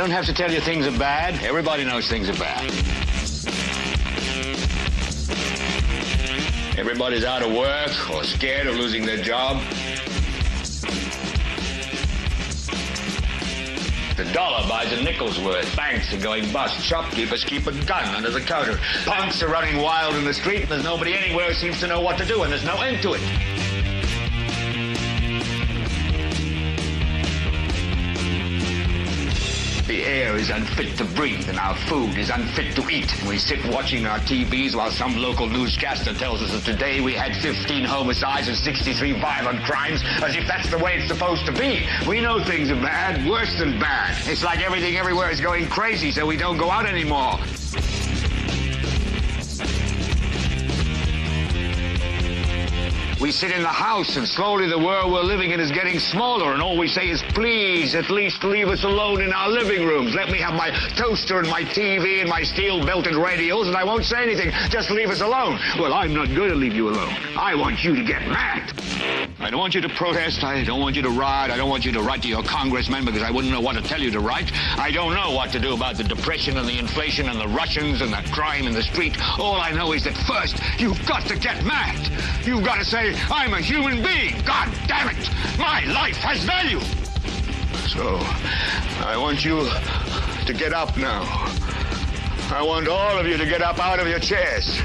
don't have to tell you things are bad. Everybody knows things are bad. Everybody's out of work or scared of losing their job. The dollar buys a nickel's worth. Banks are going bust. Shopkeepers keep a gun under the counter. Punks are running wild in the street. There's nobody anywhere who seems to know what to do, and there's no end to it. The air is unfit to breathe, and our food is unfit to eat. We sit watching our TVs while some local newscaster tells us that today we had 15 homicides and 63 violent crimes, as if that's the way it's supposed to be. We know things are bad, worse than bad. It's like everything everywhere is going crazy, so we don't go out anymore. We sit in the house, and slowly the world we're living in is getting smaller, and all we say is, please, at least leave us alone in our living rooms. Let me have my toaster and my TV and my steel-belted radios, and I won't say anything. Just leave us alone. Well, I'm not going to leave you alone. I want you to get mad. I don't want you to protest. I don't want you to riot. I don't want you to write to your congressman because I wouldn't know what to tell you to write. I don't know what to do about the depression and the inflation and the Russians and the crime in the street. All I know is that first, you've got to get mad. You've got to say, I'm a human being. God damn it. My life has value. So, I want you to get up now. I want all of you to get up out of your chairs.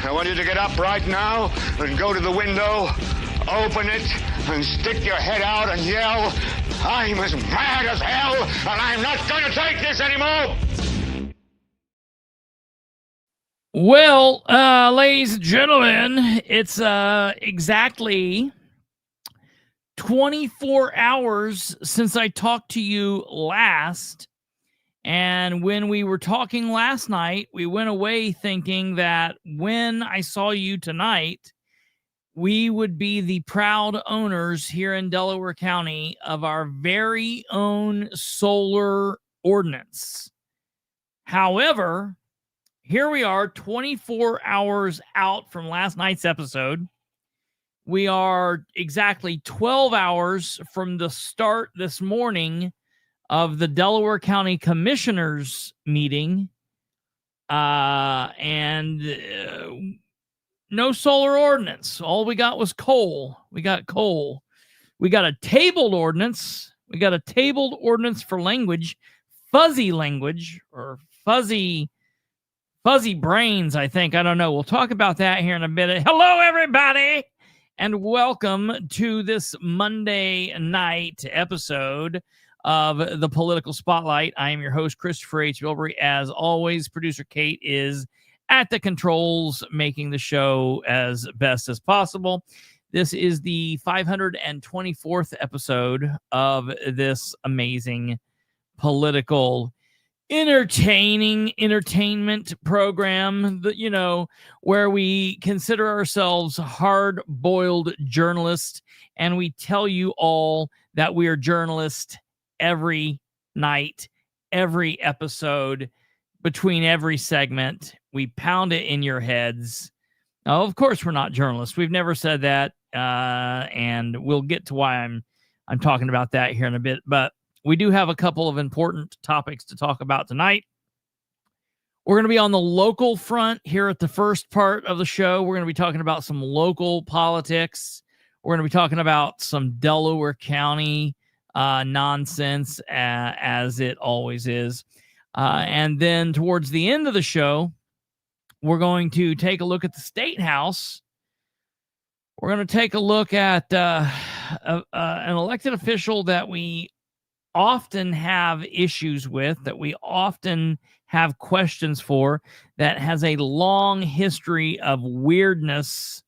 I want you to get up right now and go to the window, open it, and stick your head out and yell, I'm as mad as hell, and I'm not going to take this anymore. Well, ladies and gentlemen, it's exactly 24 hours since I talked to you last. And when we were talking last night, we went away thinking that when I saw you tonight, we would be the proud owners here in Delaware County of our very own Solar Ordinance. However, here we are 24 hours out from last night's episode. We are exactly 12 hours from the start this morning of the Delaware County Commissioners meeting. And no solar ordinance. All we got was coal. We got coal. We got a tabled ordinance. We got a tabled ordinance for language, or fuzzy brains, I think. I don't know. We'll talk about that here in a bit. Hello, everybody, and welcome to this Monday night episode of the Political Spotlight. I am your host, Kristopher H. Bilbrey. As always, producer Kate is at the controls, making the show as best as possible. This is the 524th episode of this amazing political entertainment program that, you know, where we consider ourselves hard-boiled journalists, and we tell you all that we are journalists every night, every episode, between every segment. We pound it in your heads. Oh, of course we're not journalists. We've never said that, and we'll get to why I'm talking about that here in a bit. But we do have a couple of important topics to talk about tonight. We're going to be on the local front here at the first part of the show. We're going to be talking about some local politics. We're going to be talking about some Delaware County nonsense, as it always is. And then towards the end of the show, we're going to take a look at the State House. We're going to take a look at an elected official that we often have issues with, that we often have questions for, that has a long history of weirdness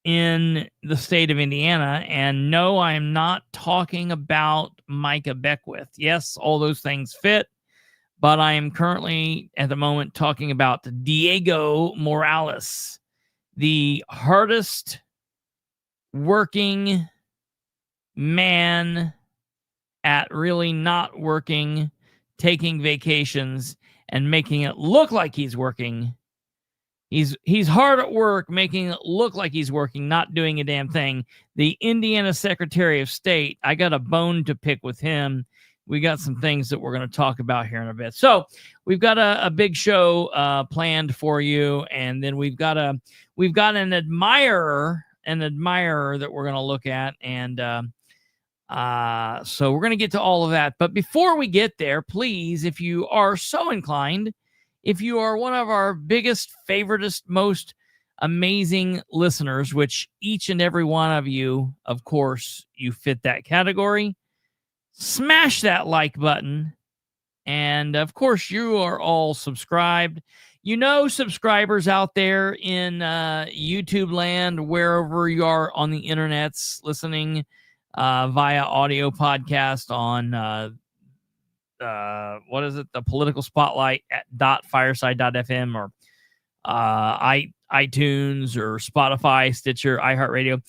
in the state of Indiana. And no, I'm not talking about Micah Beckwith. Yes, all those things fit, but I am currently at the moment talking about Diego Morales, the hardest working man at really not working, taking vacations and making it look like he's working. He's hard at work, making it look like he's working, not doing a damn thing. The Indiana Secretary of State, I got a bone to pick with him. we got some things that we're going to talk about here in a bit. So we've got a big show planned for you, and then we've got an admirer that we're going to look at, and so we're going to get to all of that. But before we get there, please, if you are so inclined, if you are one of our biggest, favoritist, most amazing listeners, which each and every one of you, of course, you fit that category, smash that like button. And of course, you are all subscribed. You know, subscribers out there in YouTube land, wherever you are on the internets, listening via audio podcast on what is it? The Political Spotlight at .fireside.fm or iTunes or Spotify, Stitcher, iHeartRadio.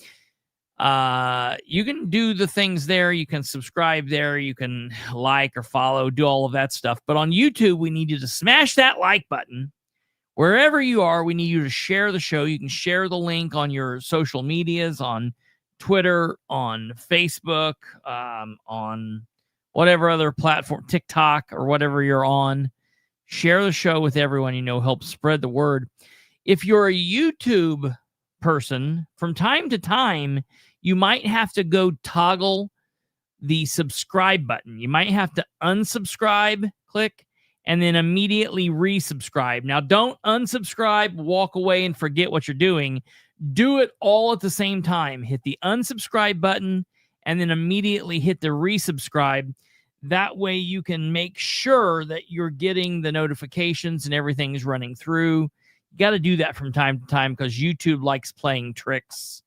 You can do the things there. You can subscribe there. You can like or follow, do all of that stuff. But on YouTube, we need you to smash that like button. Wherever you are, we need you to share the show. You can share the link on your social medias, on Twitter, on Facebook, on whatever other platform, TikTok or whatever you're on. Share the show with everyone you know. Help spread the word. If you're a YouTube person, from time to time, you might have to go toggle the subscribe button. You might have to unsubscribe, click, and then immediately resubscribe. Now, don't unsubscribe, walk away, and forget what you're doing. Do it all at the same time. Hit the unsubscribe button and then immediately hit the resubscribe. That way you can make sure that you're getting the notifications and everything is running through. You got to do that from time to time because YouTube likes playing tricks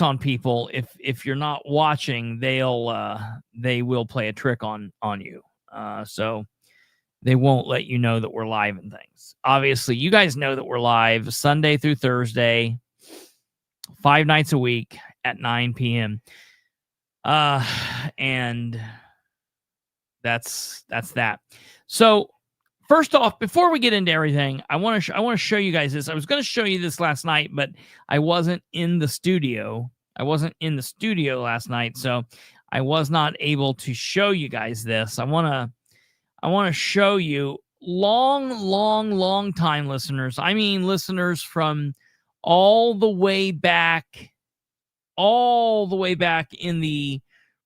on people. If you're not watching, they will play a trick on you. So they won't let you know that we're live and things. Obviously, you guys know that we're live Sunday through Thursday, 5 nights a week at 9 p.m. And that's that. So first off, before we get into everything, I want to show you guys this. I was going to show you this last night, but I wasn't in the studio. I wasn't in the studio last night, so I was not able to show you guys this. I want to show you long time listeners. I mean, listeners from all the way back in the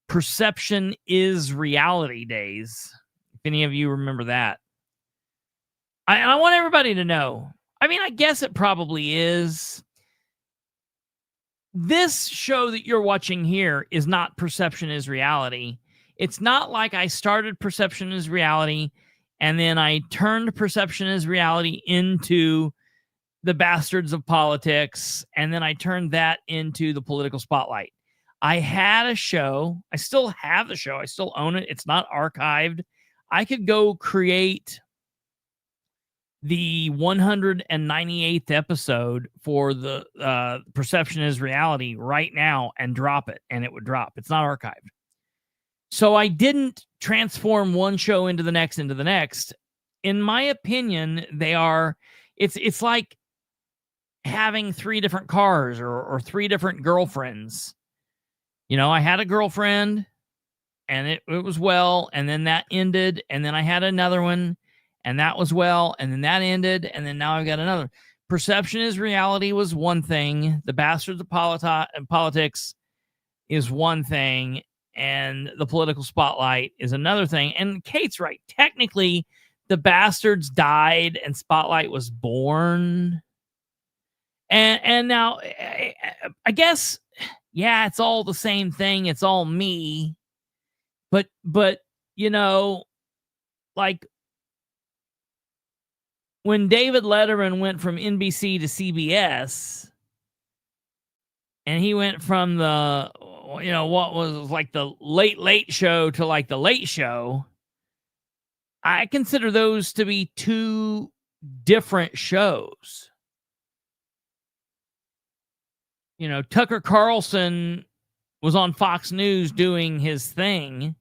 Perception is Reality days. If any of you remember that. I want everybody to know. I mean, I guess it probably is. This show that you're watching here is not Perception is Reality. It's not like I started Perception is Reality and then I turned Perception is Reality into the Bastards of Politics, and then I turned that into the Political Spotlight. I had a show. I still have the show. I still own it. It's not archived. I could go create the 198th episode for the Perception is Reality right now and drop it, and it would drop. It's not archived. So I didn't transform one show into the next. In my opinion, it's like having 3 different cars or 3 different girlfriends. You know, I had a girlfriend and it was well, and then that ended, and then I had another one and that was well, and then that ended, and then now I've got another. Perception is Reality was one thing. The Bastards of Politics is one thing, and the Political Spotlight is another thing. And Kate's right. Technically, the Bastards died and Spotlight was born. And now, I guess, yeah, it's all the same thing. It's all me. But you know, like when David Letterman went from NBC to CBS, and he went from the, you know, what was like the late show to like the Late Show, I consider those to be 2 different shows. You know, Tucker Carlson was on Fox News doing his thing.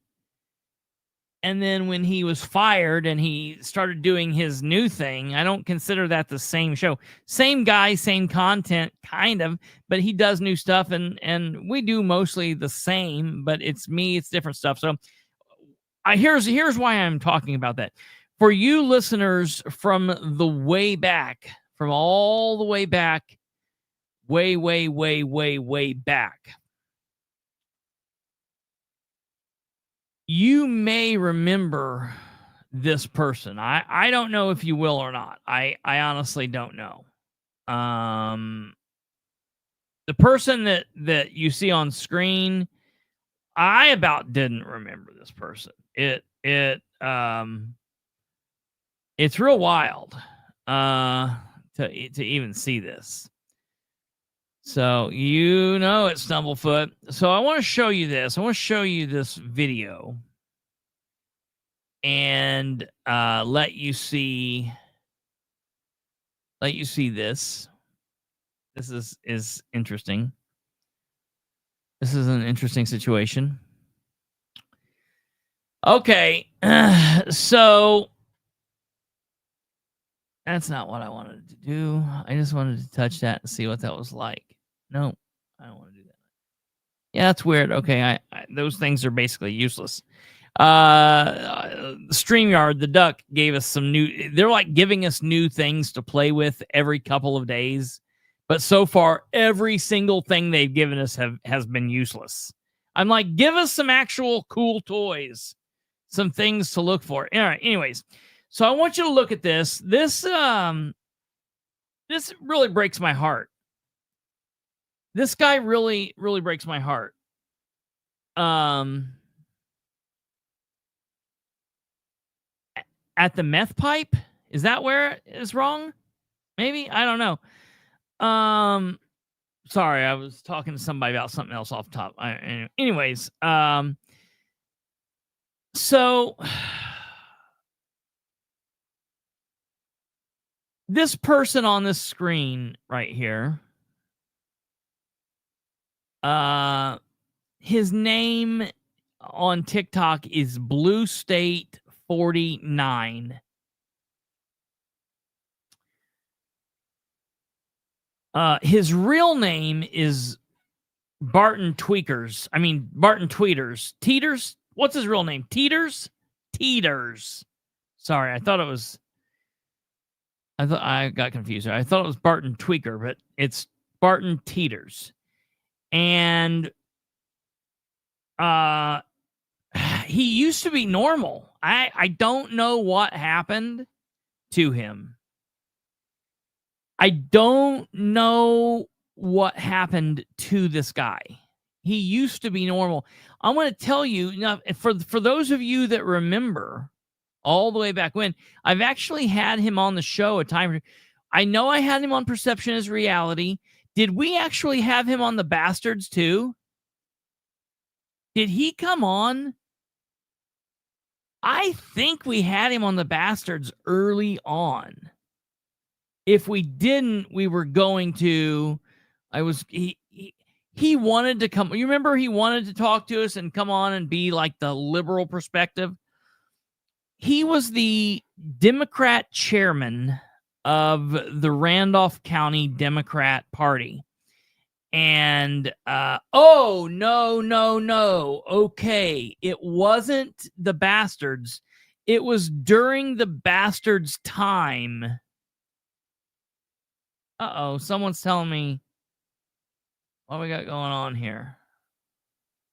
And then when he was fired and he started doing his new thing, I don't consider that the same show. Same guy, same content, kind of, but he does new stuff, and we do mostly the same, but it's me, it's different stuff. So Here's why I'm talking about that. For you listeners from the way back, from all the way back, way back, you may remember this person. I don't know if you will or not. I honestly don't know. The person that you see on screen, I about didn't remember this person. It's real wild to even see this. So it's Stumblefoot. So I want to show you this. I want to show you this video and let you see this. This is interesting. This is an interesting situation. Okay, so that's not what I wanted to do. I just wanted to touch that and see what that was like. No, I don't want to do that. Yeah, that's weird. Okay, those things are basically useless. StreamYard, the duck, gave us some new. They're like giving us new things to play with every couple of days, but so far every single thing they've given us has been useless. I'm like, give us some actual cool toys, some things to look for. All right. Anyways, so I want you to look at this. This really breaks my heart. This guy really breaks my heart. At the meth pipe, is that where it is wrong? Maybe, I don't know. Sorry, I was talking to somebody about something else off top. Anyways, so this person on this screen right here, his name on TikTok is Blue State 49. His real name is Barton Tweakers. Barton Tweeters. Teeters? What's his real name? Teeters? Teeters. Sorry, I thought I got confused. I thought it was Barton Tweaker, but it's Barton Teeters. And he used to be normal. I don't know what happened to him. I don't know what happened to this guy. He used to be normal. I'm going to tell you, now, for those of you that remember all the way back when, I've actually had him on the show a time. I know I had him on Perception is Reality. Did we actually have him on the Bastards too? Did he come on? I think we had him on the Bastards early on. If we didn't, we were going to. He wanted to come. You remember he wanted to talk to us and come on and be like the liberal perspective. He was the Democrat chairman of the Randolph County Democrat Party. And, oh, no. Okay. It wasn't the Bastards. It was during the Bastards' time. Uh-oh, someone's telling me what we got going on here.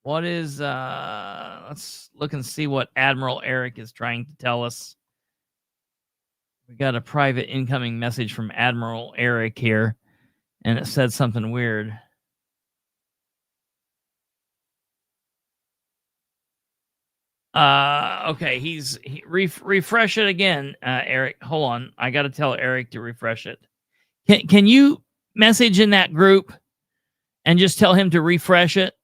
What is, let's look and see what Admiral Eric is trying to tell us. We got a private incoming message from Admiral Eric here, and it said something weird. Okay, refresh it again, Eric. Hold on, I got to tell Eric to refresh it. Can you message in that group and just tell him to refresh it?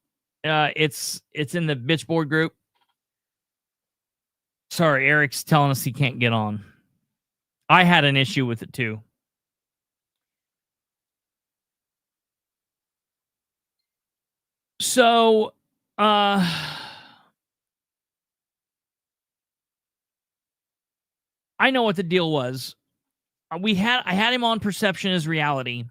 It's in the Bitchboard group. Sorry, Eric's telling us he can't get on. I had an issue with it too. So, I know what the deal was. I had him on Perception is Reality.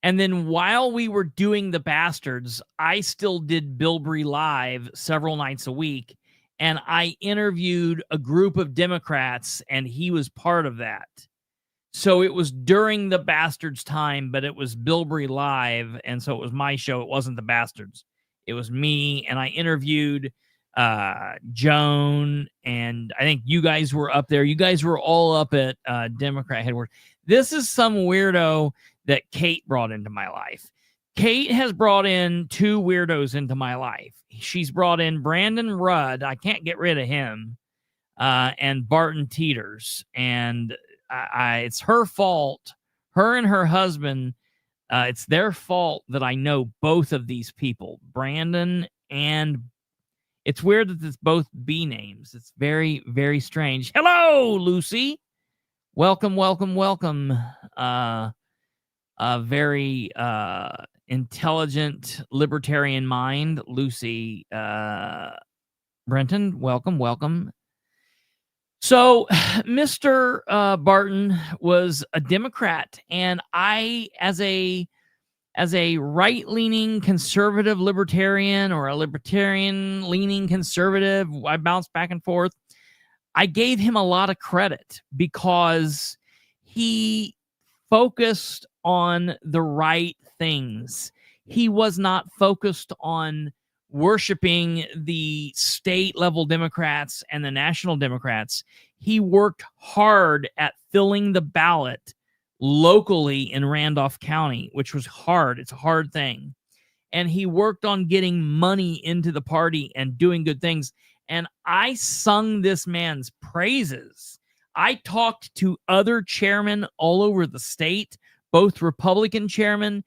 And then while we were doing the Bastards, I still did Bilbrey Live several nights a week. and I interviewed a group of Democrats, and he was part of that. So it was during the Bastards time, but it was Bilbrey Live, and so it was my show. It wasn't the Bastards. It was me, and I interviewed Joan, and I think you guys were up there. You guys were all up at Democrat headquarters. This is some weirdo that Kate brought into my life. Kate has brought in two weirdos into my life. She's brought in Brandon Rudd. I can't get rid of him. And Barton Teeters. And it's her fault. Her and her husband, it's their fault that I know both of these people. Brandon and... It's weird that it's both B names. It's very, very strange. Hello, Lucy. Welcome, welcome, welcome. A very intelligent libertarian mind, Lucy Brenton. Welcome, welcome. So, Mr. Barton was a Democrat, and I, as a right-leaning conservative libertarian or a libertarian-leaning conservative, I bounced back and forth. I gave him a lot of credit because he focused on the right things. He was not focused on worshiping the state-level Democrats and the national Democrats. He worked hard at filling the ballot locally in Randolph County, which was hard. It's a hard thing. And he worked on getting money into the party and doing good things. And I sung this man's praises. I talked to other chairmen all over the state, both Republican chairwomen,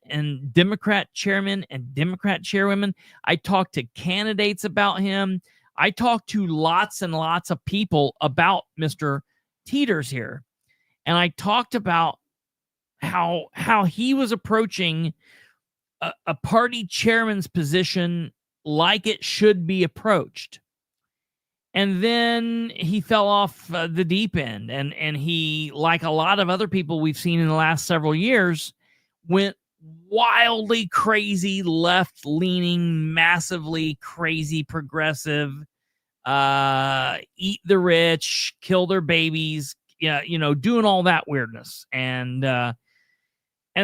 and Democrat chairmen and Democrat chairwomen. I talked to candidates about him. I talked to lots and lots of people about Mr. Teeters here. And I talked about how he was approaching a party chairman's position like it should be approached. And then he fell off the deep end. And he, like a lot of other people we've seen in the last several years, went wildly crazy, left-leaning, massively crazy progressive, eat the rich, kill their babies, doing all that weirdness. And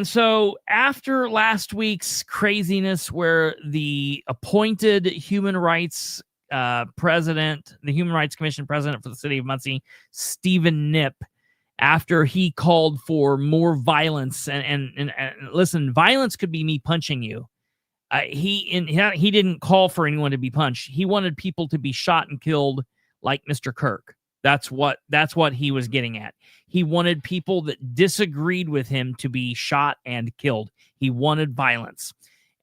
so after last week's craziness where the appointed human rights president, the Human Rights Commission president for the city of Muncie, Stephen Knipp, after he called for more violence, and listen, violence could be me punching you. He didn't call for anyone to be punched. He wanted people to be shot and killed like Mr. Kirk. That's what he was getting at. He wanted people that disagreed with him to be shot and killed. He wanted violence.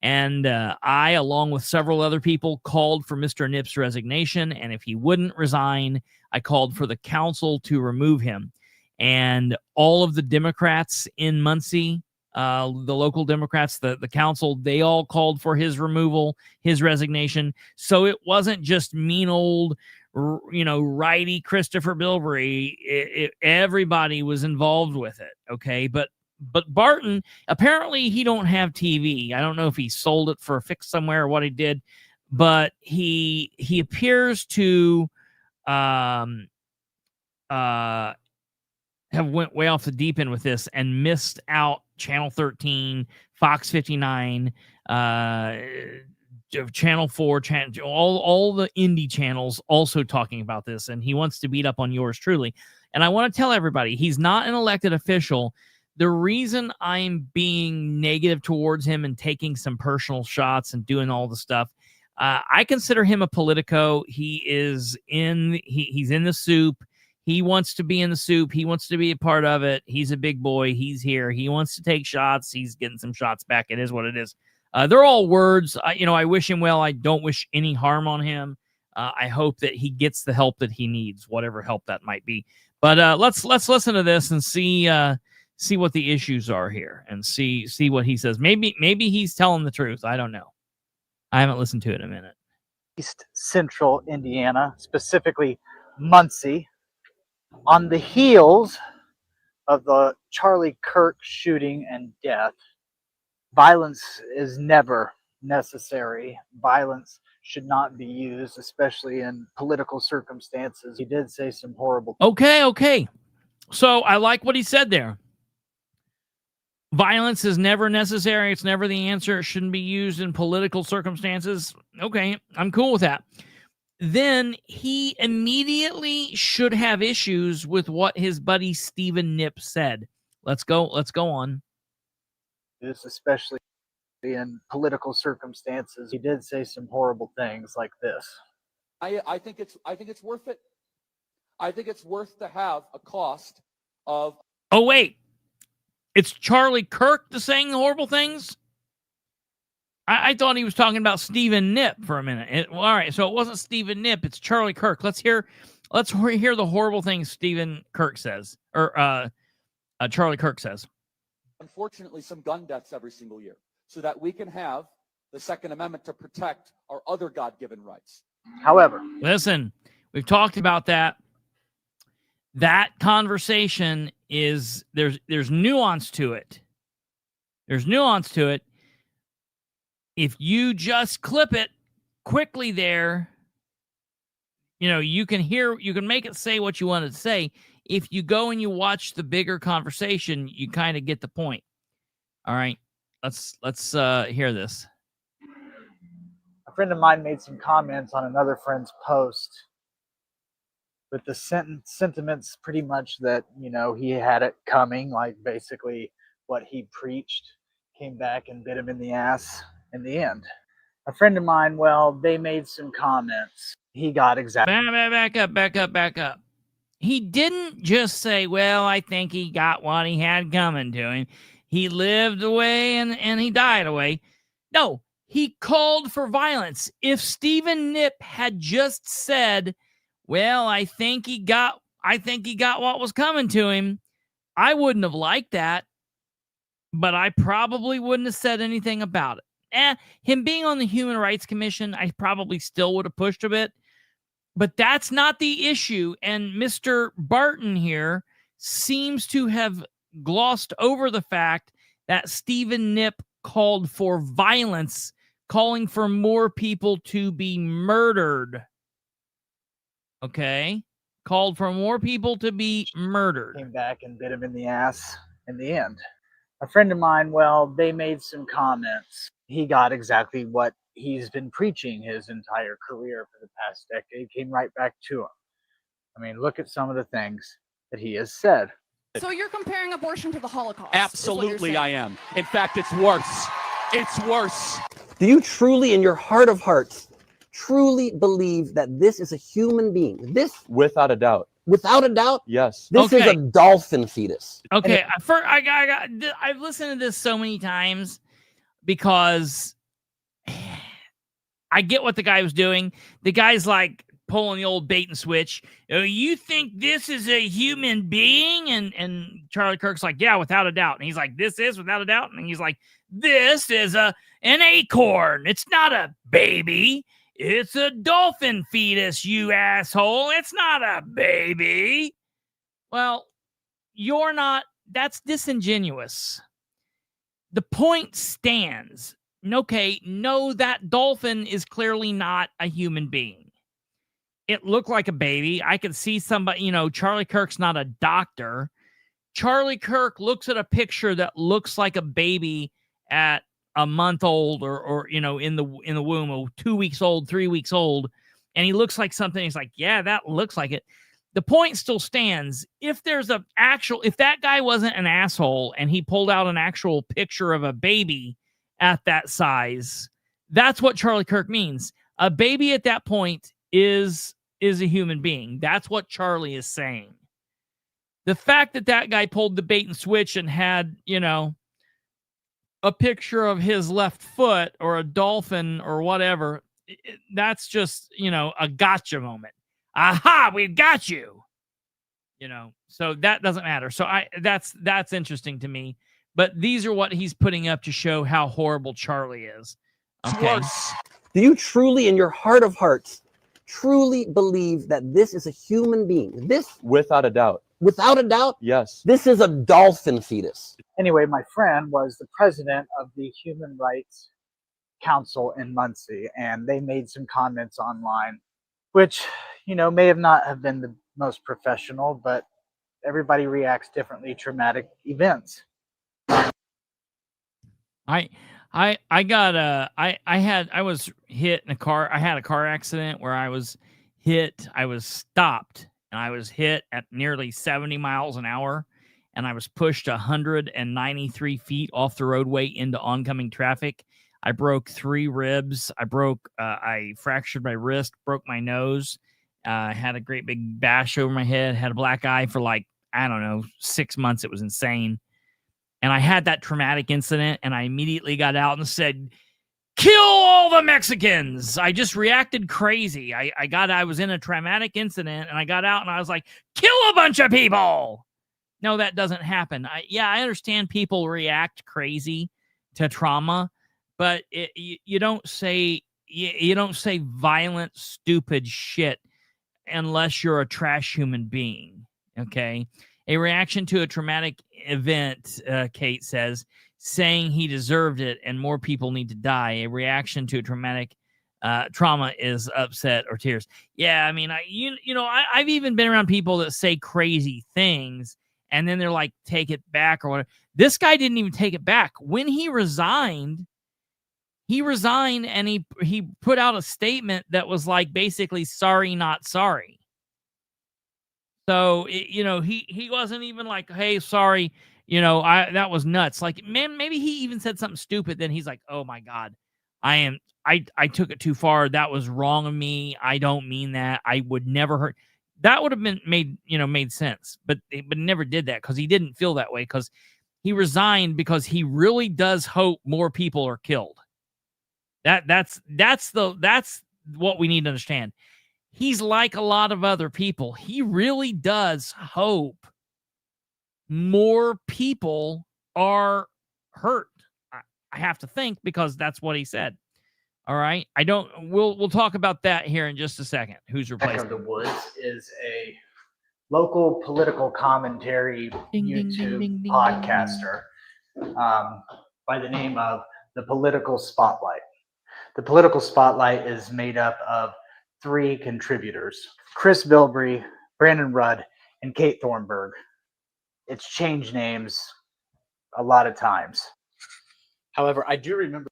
And I, along with several other people, called for Mr. Knipp's resignation. And if he wouldn't resign, I called for the council to remove him. And all of the Democrats in Muncie, the local Democrats, the council, they all called for his removal, his resignation. So it wasn't just mean old, righty Kristopher Bilbrey. Everybody was involved with it. Okay. But Barton, apparently he don't have TV. I don't know if he sold it for a fix somewhere or what he did, but he appears to have went way off the deep end with this and missed out Channel 13, Fox 59, Channel 4, all the indie channels also talking about this, and he wants to beat up on yours truly. And I want to tell everybody, he's not an elected official. The reason I'm being negative towards him and taking some personal shots and doing all the stuff, I consider him a politico. He's in the soup. He wants to be in the soup. He wants to be a part of it. He's a big boy. He's here. He wants to take shots. He's getting some shots back. It is what it is. They're all words. I wish him well. I don't wish any harm on him. I hope that he gets the help that he needs, whatever help that might be. But let's listen to this and see what the issues are here and see what he says. Maybe he's telling the truth. I don't know. I haven't listened to it in a minute. East Central Indiana, specifically Muncie, on the heels of the Charlie Kirk shooting and death. Violence is never necessary. Violence should not be used, especially in political circumstances. He did say some horrible. Okay. So I like what he said there. Violence is never necessary. It's never the answer. It shouldn't be used in political circumstances. Okay, I'm cool with that. Then he immediately should have issues with what his buddy Stephen Knipp said. Let's go on. This, especially in political circumstances. He did say some horrible things like this. I think it's worth it. I think it's worth to have a cost of. Oh wait, it's Charlie Kirk that's saying the horrible things. I thought he was talking about Stephen Knipp for a minute. All right, so it wasn't Stephen Knipp; it's Charlie Kirk. Let's hear the horrible things Stephen Kirk says, or Charlie Kirk says. Unfortunately, some gun deaths every single year, so that we can have the Second Amendment to protect our other God-given rights. However, listen, we've talked about that. That conversation is there's nuance to it. There's nuance to it. If you just clip it quickly there, you can make it say what you want it to say. If you go and you watch the bigger conversation, you kind of get the point. All right, let's hear this. A friend of mine made some comments on another friend's post with the sentiments pretty much that, he had it coming, like basically what he preached came back and bit him in the ass in the end. A friend of mine, they made some comments. He got exactly... Back up. He didn't just say, I think he got what he had coming to him. He lived away and he died away. No, he called for violence. If Stephen Knipp had just said, I think he got what was coming to him, I wouldn't have liked that, but I probably wouldn't have said anything about it. Him being on the Human Rights Commission, I probably still would have pushed a bit, but that's not the issue. And Mr. Barton here seems to have glossed over the fact that Stephen Knipp called for violence, calling for more people to be murdered. Okay? Called for more people to be murdered. Came back and bit him in the ass in the end. A friend of mine, they made some comments. He got exactly what he's been preaching his entire career for the past decade. Came right back to him. I mean, look at some of the things that he has said. So you're comparing abortion to the Holocaust? Absolutely, I am. In fact, it's worse. It's worse. Do you truly, in your heart of hearts, truly believe that this is a human being? This, without a doubt. Without a doubt? Yes. This is a dolphin fetus. Okay, I've listened to this so many times because I get what the guy was doing. The guy's like pulling the old bait and switch. You think this is a human being? And Charlie Kirk's like, yeah, without a doubt. And he's like, this is without a doubt. And he's like, this is an acorn. It's not a baby. It's a dolphin fetus, you asshole. It's not a baby. Well, you're not. That's disingenuous. The point stands. Okay, no, that dolphin is clearly not a human being. It looked like a baby. I could see somebody, Charlie Kirk's not a doctor. Charlie Kirk looks at a picture that looks like a baby at a month old or in the womb, or 2 weeks old, 3 weeks old, and he looks like something. He's like, yeah, that looks like it. The point still stands. If that guy wasn't an asshole and he pulled out an actual picture of a baby at that size, that's what Charlie Kirk means. A baby at that point is a human being. That's what Charlie is saying. The fact that guy pulled the bait and switch and had, a picture of his left foot or a dolphin or whatever, that's just, a gotcha moment. Aha, we've got you. So that doesn't matter. So that's interesting to me. But these are what he's putting up to show how horrible Charlie is. Okay. Do you truly, in your heart of hearts, truly believe that this is a human being? This, without a doubt. Without a doubt? Yes. This is a dolphin fetus. Anyway, my friend was the president of the Human Rights council in Muncie, and they made some comments online, which, you know, may have not have been the most professional, but everybody reacts differently to traumatic events. I was hit in a car. I had a car accident where I was hit. I was stopped and I was hit at nearly 70 miles an hour, and I was pushed 193 feet off the roadway into oncoming traffic. I broke 3 ribs. I fractured my wrist, broke my nose, had a great big bash over my head, had a black eye for like, I don't know, 6 months. It was insane. And I had that traumatic incident, and I immediately got out and said, kill all the Mexicans. I just reacted crazy. I was in a traumatic incident, and I got out and I was like, kill a bunch of people. No, that doesn't happen. I understand people react crazy to trauma, but you don't say violent, stupid shit unless you're a trash human being. Okay. A reaction to a traumatic event, Kate says, saying he deserved it and more people need to die. A reaction to a traumatic trauma is upset or tears. Yeah, I mean, I've even been around people that say crazy things and then they're like, take it back or whatever. This guy didn't even take it back. When he resigned and he put out a statement that was like basically sorry, not sorry. So, he wasn't even like, hey, sorry, that was nuts. Like, man, maybe he even said something stupid. Then he's like, oh my God, I took it too far. That was wrong of me. I don't mean that. I would never hurt. That would have been made sense, but never did that because he didn't feel that way because he resigned because he really does hope more people are killed. That's what we need to understand. He's like a lot of other people. He really does hope more people are hurt. I have to think because that's what he said. All right. We'll talk about that here in just a second. Who's replacing the Woods is a local political commentary YouTube podcaster by the name of The Political Spotlight. The Political Spotlight is made up of 3 contributors: Chris Bilbrey, Brandon Rudd, and Kate Thornburg. It's changed names a lot of times. However, I do remember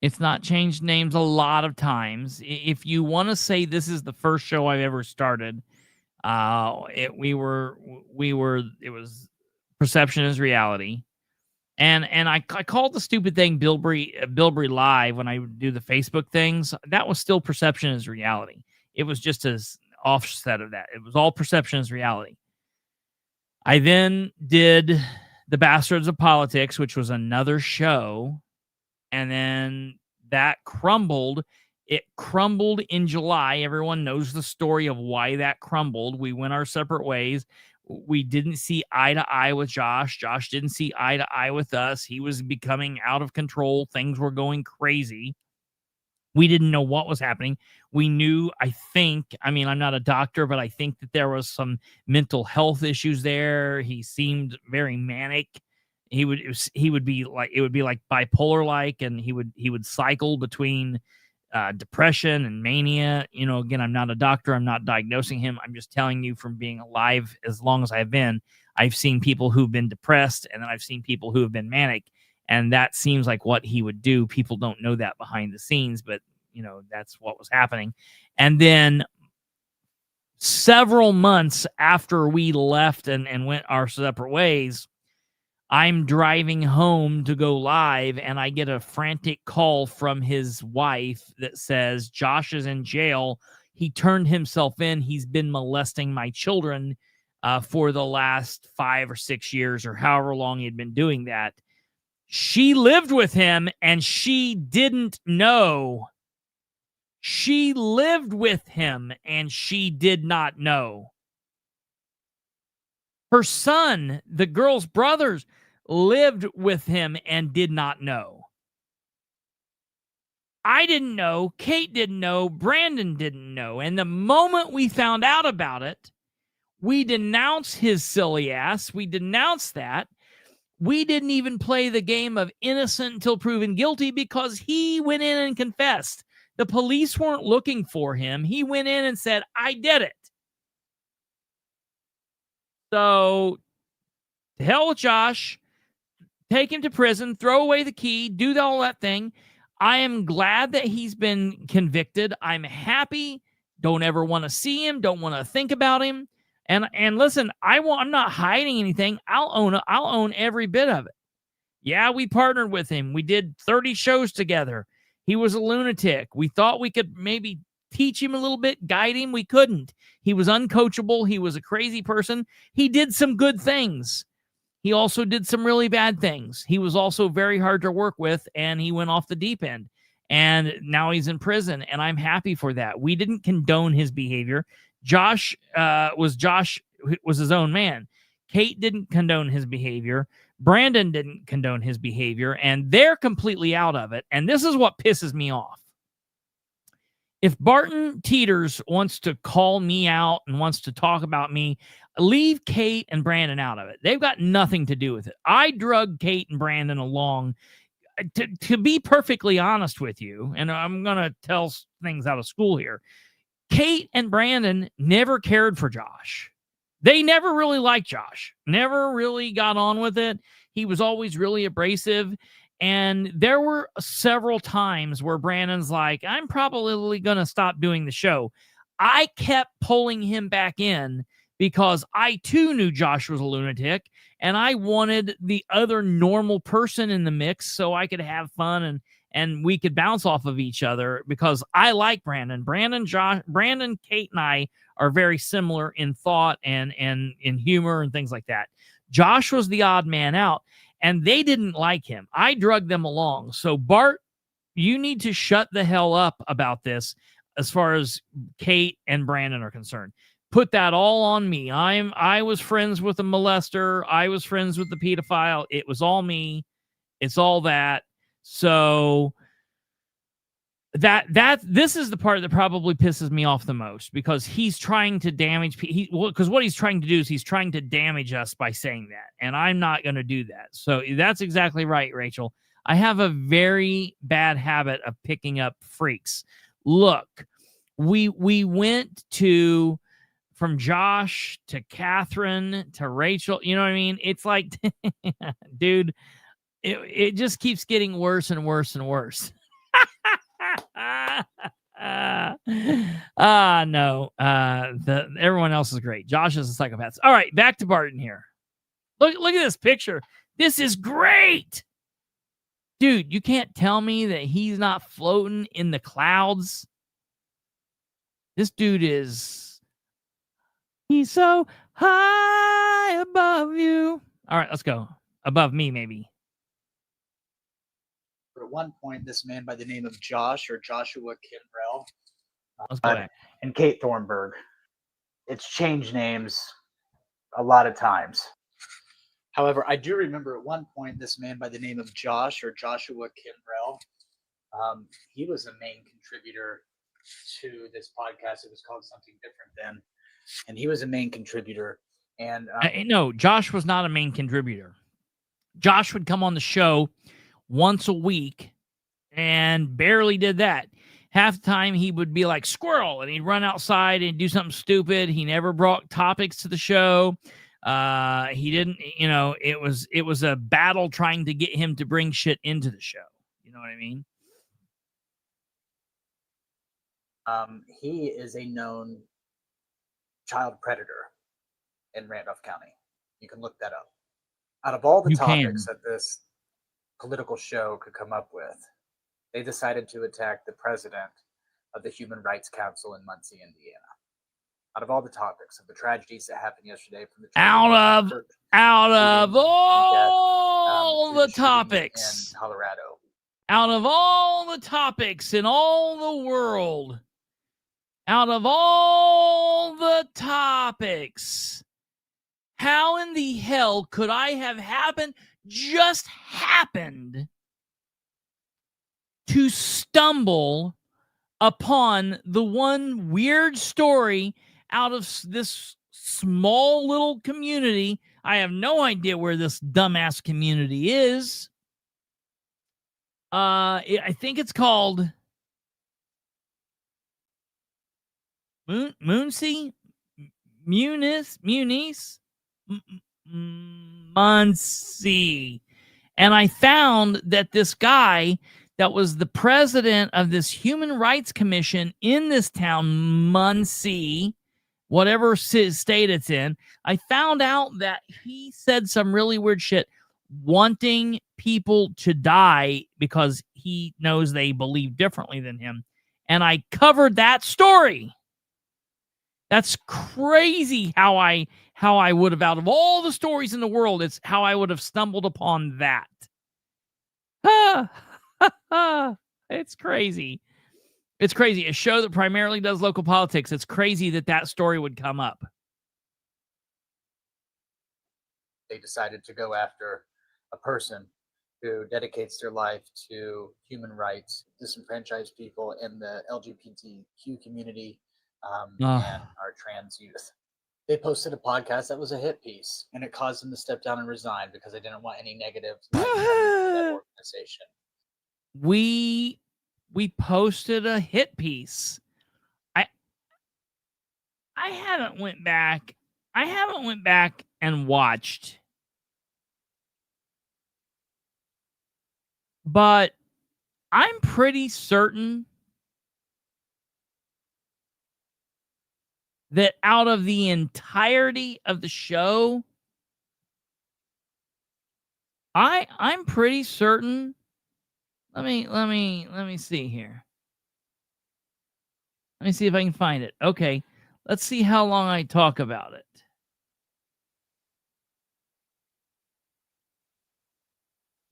it's not changed names a lot of times. If you want to say this is the first show I've ever started, it was Perception is Reality. And I called the stupid thing Bilbrey Live when I would do the Facebook things. That was still Perception is Reality. It was just as offset of that. It was all Perception is Reality. I then did The Bastards of Politics, which was another show. And then that crumbled. It crumbled in July. Everyone knows the story of why that crumbled. We went our separate ways. We didn't see eye to eye with Josh. Josh didn't see eye to eye with us. He was becoming out of control. Things were going crazy. We didn't know what was happening. We knew, I'm not a doctor, but I think that there was some mental health issues there. He seemed very manic. He would be like bipolar like, and he would cycle between depression and mania. Again, I'm not a doctor. I'm not diagnosing him. I'm just telling you from being alive as long as I've been, I've seen people who've been depressed, and then I've seen people who have been manic, and that seems like what he would do. People don't know that behind the scenes, but that's what was happening. And then several months after we left and went our separate ways, I'm driving home to go live, and I get a frantic call from his wife that says, Josh is in jail. He turned himself in. He's been molesting my children for the last 5 or 6 years or however long he had been doing that. She lived with him, and she didn't know. She lived with him, and she did not know. Her son, the girl's brothers, lived with him and did not know. I didn't know. Kate didn't know. Brandon didn't know. And the moment we found out about it, we denounced his silly ass. We denounced that. We didn't even play the game of innocent until proven guilty because he went in and confessed. The police weren't looking for him. He went in and said, I did it. So, to hell with Josh. Take him to prison, throw away the key, do all that thing. I am glad that he's been convicted. I'm happy. Don't ever want to see him. Don't want to think about him. And listen, I'm not hiding anything. I'll own every bit of it. Yeah, we partnered with him. We did 30 shows together. He was a lunatic. We thought we could maybe teach him a little bit, guide him. We couldn't. He was uncoachable. He was a crazy person. He did some good things. He also did some really bad things. He was also very hard to work with, and he went off the deep end. And now he's in prison, and I'm happy for that. We didn't condone his behavior. Josh was his own man. Kate didn't condone his behavior. Brandon didn't condone his behavior, and they're completely out of it. And this is what pisses me off. If Barton Teeters wants to call me out and wants to talk about me, leave Kate and Brandon out of it. They've got nothing to do with it. I drug Kate and Brandon along. To be perfectly honest with you, and I'm going to tell things out of school here, Kate and Brandon never cared for Josh. They never really liked Josh, never really got on with it. He was always really abrasive. And there were several times where Brandon's like, I'm probably going to stop doing the show. I kept pulling him back in because I too knew Josh was a lunatic, and I wanted the other normal person in the mix so I could have fun and we could bounce off of each other because I like Brandon. Brandon, Kate, and I are very similar in thought and in humor and things like that. Josh was the odd man out, and they didn't like him. I drugged them along. So, Bart, you need to shut the hell up about this as far as Kate and Brandon are concerned. Put that all on me. I was friends with the molester. I was friends with the pedophile. It was all me. It's all that. So this is the part that probably pisses me off the most because he's trying to damage because what he's trying to do is he's trying to damage us by saying that, and I'm not going to do that. So that's exactly right, Rachel. I have a very bad habit of picking up freaks. Look, we went from Josh to Catherine to Rachel. You know what I mean? It's like, dude, it just keeps getting worse and worse and worse. No. Everyone else is great. Josh is a psychopath. All right, back to Barton here. Look at this picture. This is great. Dude, you can't tell me that he's not floating in the clouds. This dude he's so high above you. All right, let's go. Above me, maybe. At one point, this man by the name of Josh or Joshua Kimbrell Let's go back. and Kate Thornburg. It's changed names a lot of times. However, I do remember at one point this man by the name of Josh or Joshua Kimbrell. He was a main contributor to this podcast. It was called something different then, and he was a main contributor. And no, Josh was not a main contributor. Josh would come on the show once a week and barely did that. Half the time he would be like squirrel and he'd run outside and do something stupid. He never brought topics to the show. He didn't, it was a battle trying to get him to bring shit into the show. You know what I mean? He is a known child predator in Randolph County. You can look that up. Out of all the topics that this political show could come up with, they decided to attack the president of the Human Rights Council in Muncie, Indiana. Out of all the topics of the tragedies that happened yesterday, from the out of all the topics in Colorado, out of all the topics in all the world, out of all the topics, how in the hell could I have just happened to stumble upon the one weird story out of this small little community? I have no idea where this dumbass community is. I think it's called Muncie, Muncie. And I found that this guy that was the president of this human rights commission in this town, Muncie, whatever state it's in, I found out that he said some really weird shit, wanting people to die because he knows they believe differently than him. And I covered that story. That's crazy how I would have, out of all the stories in the world, it's how I would have stumbled upon that. It's crazy. It's crazy. A show that primarily does local politics. It's crazy that that story would come up. They decided to go after a person who dedicates their life to human rights, disenfranchised people in the LGBTQ community, and our trans youth. They posted a podcast that was a hit piece, and it caused them to step down and resign because they didn't want any negatives that organization. We posted a hit piece. I haven't went back and watched, but I'm pretty certain that out of the entirety of the show, I'm pretty certain. Let me see here. Let me see if I can find it. Okay. Let's see how long I talk about it.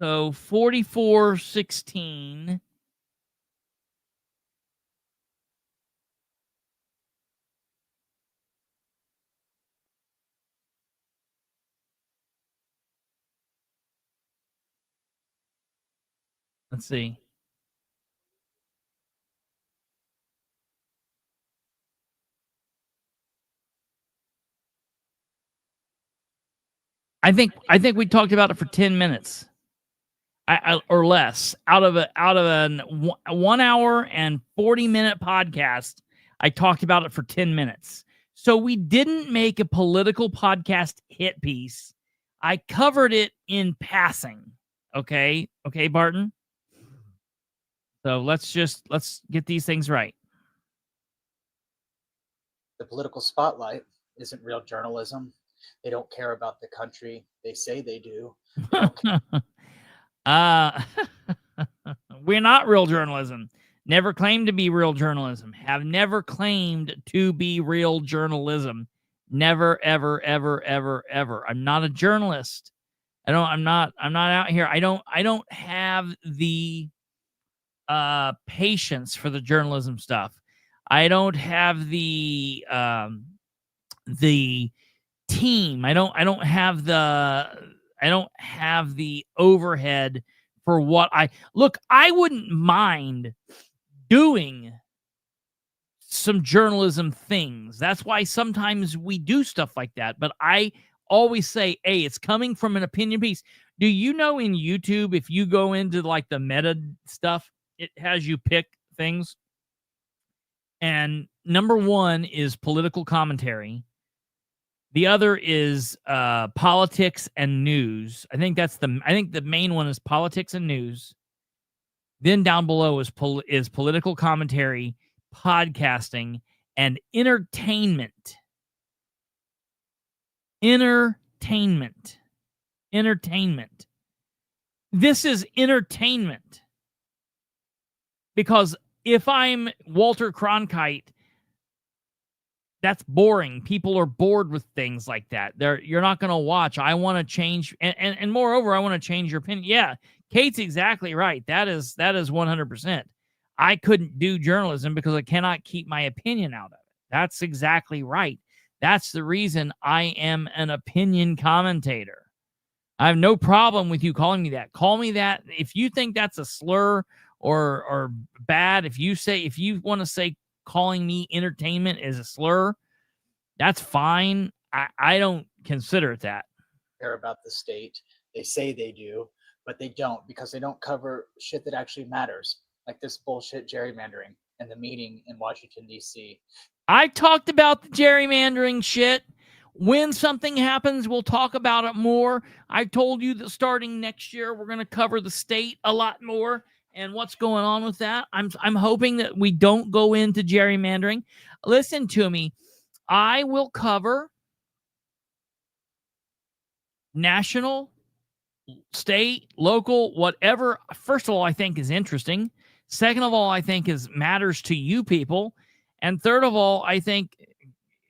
So 44:16. Let's see. I think we talked about it for 10 minutes. Or less. Out of a 1 hour and 40-minute podcast, I talked about it for 10 minutes. So we didn't make a political podcast hit piece. I covered it in passing. Okay, Barton? So let's get these things right. The political spotlight isn't real journalism. They don't care about the country. They say they do. We're not real journalism. Never claimed to be real journalism. Have never claimed to be real journalism. Never, ever, ever, ever, ever. I'm not a journalist. I'm not out here. I don't have the patience for the journalism stuff. I don't have the team. I don't have the overhead for what I wouldn't mind doing some journalism things. That's why sometimes we do stuff like that. But I always say, hey, it's coming from an opinion piece. Do you know in YouTube, if you go into like the meta stuff, it has you pick things? And number one is political commentary. The other is politics and news. I think the main one is politics and news. Then down below is political commentary, podcasting, and entertainment. Entertainment. This is entertainment. Because if I'm Walter Cronkite, that's boring. People are bored with things like that. You're not going to watch. I want to change. And moreover, I want to change your opinion. Yeah, Kate's exactly right. That is 100%. I couldn't do journalism because I cannot keep my opinion out of it. That's exactly right. That's the reason I am an opinion commentator. I have no problem with you calling me that. Call me that. If you think that's a slur or bad, if you want to say calling me entertainment is a slur, that's fine. I don't consider it that. care about the state. They say they do, but they don't, because they don't cover shit that actually matters, like this bullshit gerrymandering and the meeting in Washington, D.C. I talked about the gerrymandering shit. When something happens, we'll talk about it more. I told you that starting next year, we're going to cover the state a lot more and what's going on with that. I'm hoping that we don't go into gerrymandering. Listen to me. I will cover national, state, local, whatever. First of all, I think is interesting. Second of all, I think is matters to you people. And third of all, I think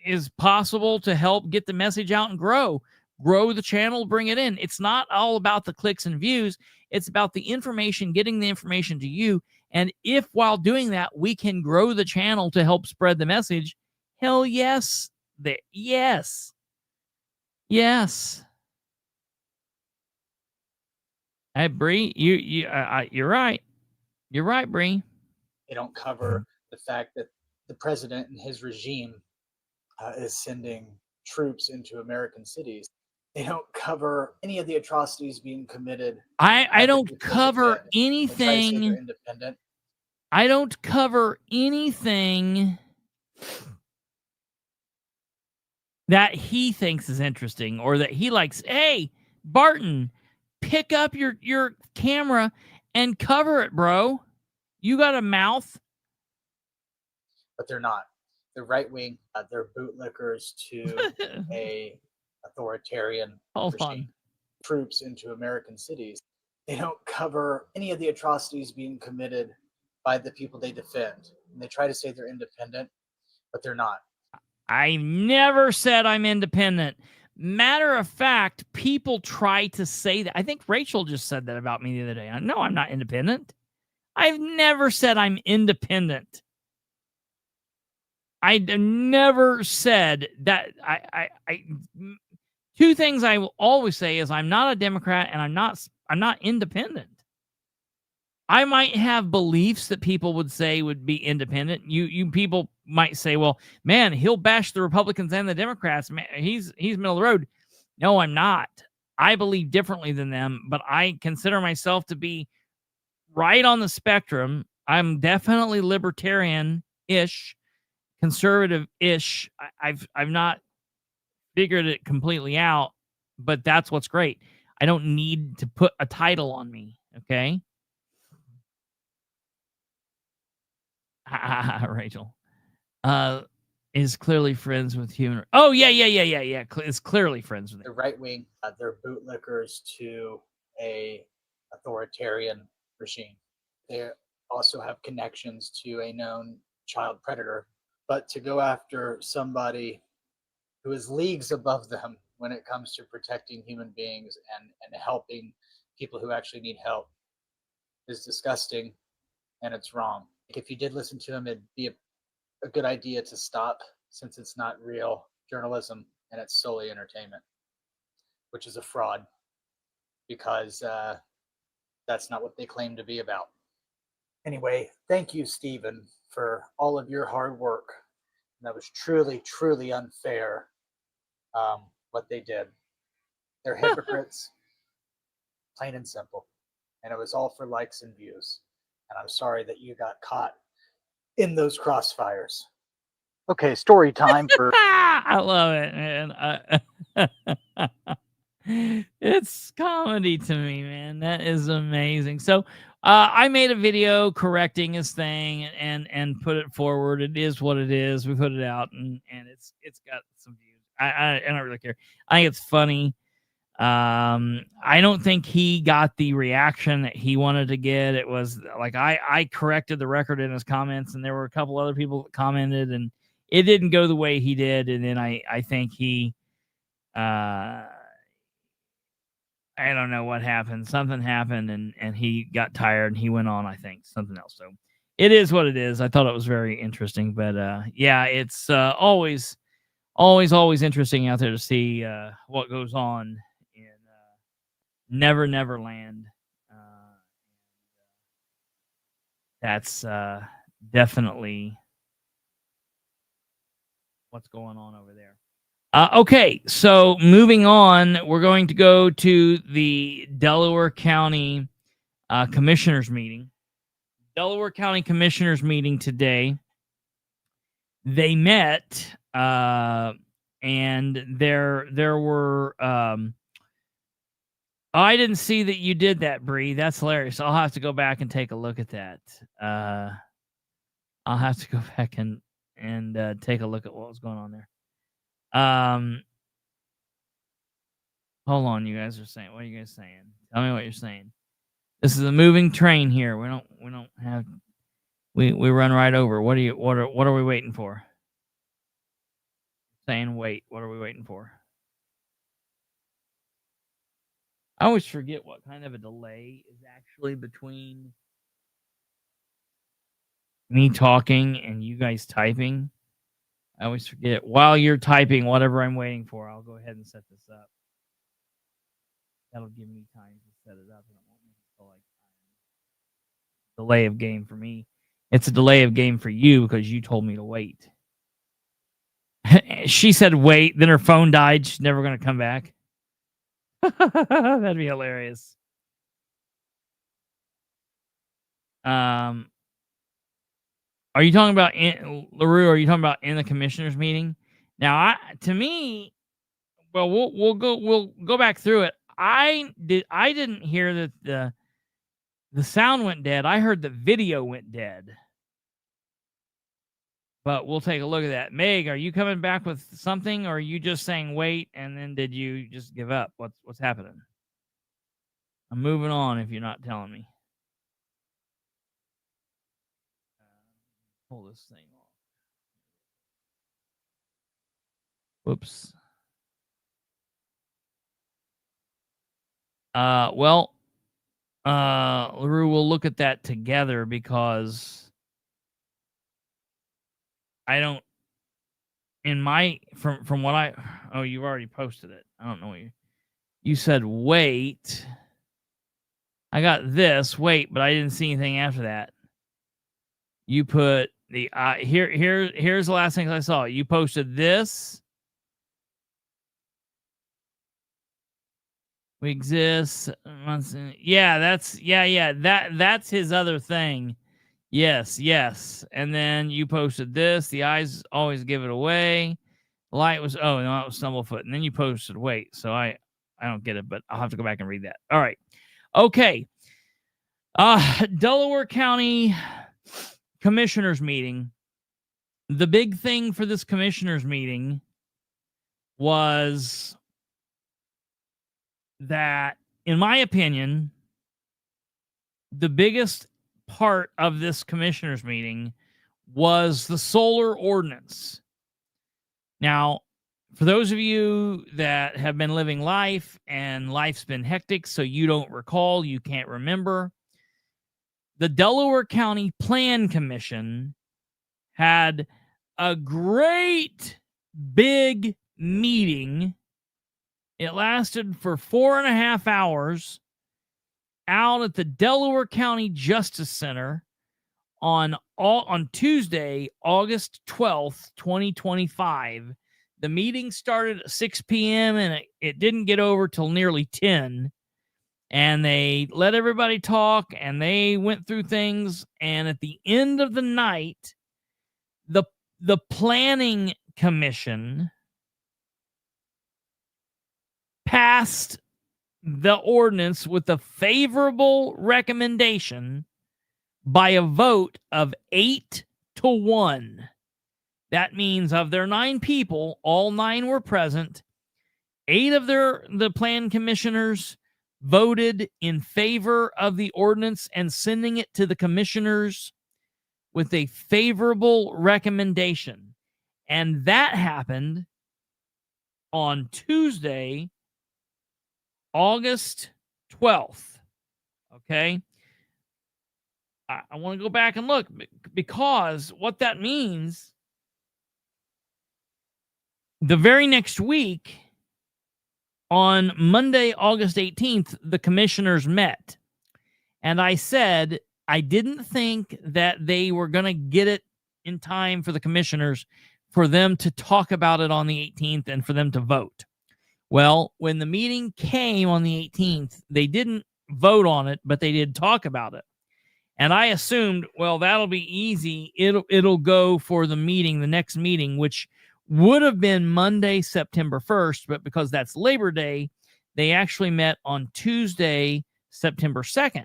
is possible to help get the message out and grow the channel, bring it in. It's not all about the clicks and views. It's about the information, getting the information to you. And if while doing that, we can grow the channel to help spread the message, hell yes. Yes. Hey, Bree, you're right. You're right, Bree. They don't cover the fact that the president and his regime is sending troops into American cities. They don't cover any of the atrocities being committed. I don't cover anything. Independent. I don't cover anything that he thinks is interesting or that he likes. Hey, Barton, pick up your camera and cover it, bro. You got a mouth. But they're not. They're right wing. They're bootlickers to a authoritarian regime. Troops into American cities. They don't cover any of the atrocities being committed by the people they defend. And they try to say they're independent, but they're not. I never said I'm independent. Matter of fact, people try to say that. I think Rachel just said that about me the other day. No, I'm not independent. I've never said I'm independent. I never said that. Two things I will always say is I'm not a Democrat and I'm not independent. I might have beliefs that people would say would be independent. You people might say, well, man, he'll bash the Republicans and the Democrats. Man, he's middle of the road. No, I'm not. I believe differently than them, but I consider myself to be right on the spectrum. I'm definitely libertarian-ish, conservative-ish. I've not figured it completely out, but that's what's great. I don't need to put a title on me, okay? Rachel is clearly friends with human. Oh, yeah. Is clearly friends with the right wing. They're bootlickers to a authoritarian regime. They also have connections to a known child predator, but to go after somebody who is leagues above them when it comes to protecting human beings and helping people who actually need help is disgusting, and it's wrong. If you did listen to him, it'd be a good idea to stop, since it's not real journalism and it's solely entertainment, which is a fraud, because that's not what they claim to be about. Anyway, thank you, Stephen, for all of your hard work. That was truly, truly unfair, what they did. They're hypocrites, plain and simple. And it was all for likes and views. And I'm sorry that you got caught in those crossfires. Okay, story time for... I love it, man. It's comedy to me, man. That is amazing. So I made a video correcting his thing and put it forward. It is what it is. We put it out, and it's got some views. I don't really care. I think it's funny. I don't think he got the reaction that he wanted to get. It was like I corrected the record in his comments, and there were a couple other people that commented, and it didn't go the way he did. And then I think he I don't know what happened. Something happened, and he got tired, and he went on, I think, something else. So it is what it is. I thought it was very interesting. But, yeah, it's always interesting out there to see what goes on in Never Never Land. That's definitely what's going on over there. Okay, so moving on, we're going to go to the Delaware County Commissioners meeting. Delaware County Commissioners meeting today. They met, and there were. I didn't see that you did that, Bree. That's hilarious. I'll have to go back and take a look at that. I'll have to go back and take a look at what was going on there. Hold on, you guys are saying. What are you guys saying? Tell me what you're saying. This is a moving train here. We don't have. We run right over. What are we waiting for? Saying wait. What are we waiting for? I always forget what kind of a delay is actually between me talking and you guys typing. I always forget. While you're typing whatever I'm waiting for, I'll go ahead and set this up. That'll give me time to set it up, and it won't make it feel like delay of game for me. It's a delay of game for you because you told me to wait. She said wait, then her phone died. She's never going to come back. That'd be hilarious. Are you talking about LaRue? Are you talking about in the commissioners meeting? Now, to me, well, we'll go back through it. I didn't hear that the sound went dead. I heard the video went dead. But we'll take a look at that. Meg, are you coming back with something, or are you just saying wait, and then did you just give up? What's happening? I'm moving on if you're not telling me. Pull this thing off. Whoops. Well, LaRue, we'll look at that together because I don't, in my, from what oh, you've already posted it. I don't know what you said wait. I got this, wait, but I didn't see anything after that. You put the, here's the last thing I saw. You posted this. We exist. Yeah, that's his other thing. Yes. And then you posted this. The eyes always give it away. The light was, oh, no, it was Stumblefoot. And then you posted wait. So I don't get it, but I'll have to go back and read that. All right. Okay. Delaware County Commissioners meeting. The big thing for this commissioners meeting was that, in my opinion, the biggest part of this commissioners meeting was the Solar Ordinance. Now, for those of you that have been living life and life's been hectic, so you don't recall, you can't remember, the Delaware County Plan Commission had a great big meeting. It lasted for 4.5 hours out at the Delaware County Justice Center on Tuesday, August 12th, 2025. The meeting started at 6 p.m. and it didn't get over till nearly 10. And they let everybody talk and they went through things. And at the end of the night, the Planning Commission passed the ordinance with a favorable recommendation by a vote of 8-1. That means of their 9 people, all 9 were present. 8 of the plan commissioners voted in favor of the ordinance and sending it to the commissioners with a favorable recommendation. And that happened on Tuesday, August 12th. Okay. I want to go back and look because what that means, the very next week, on Monday, August 18th, the commissioners met. And I said, I didn't think that they were going to get it in time for the commissioners for them to talk about it on the 18th and for them to vote. Well, when the meeting came on the 18th, they didn't vote on it, but they did talk about it. And I assumed, well, that'll be easy. It'll go for the meeting, the next meeting, which would have been Monday, September 1st, but because that's Labor Day, they actually met on Tuesday, September 2nd.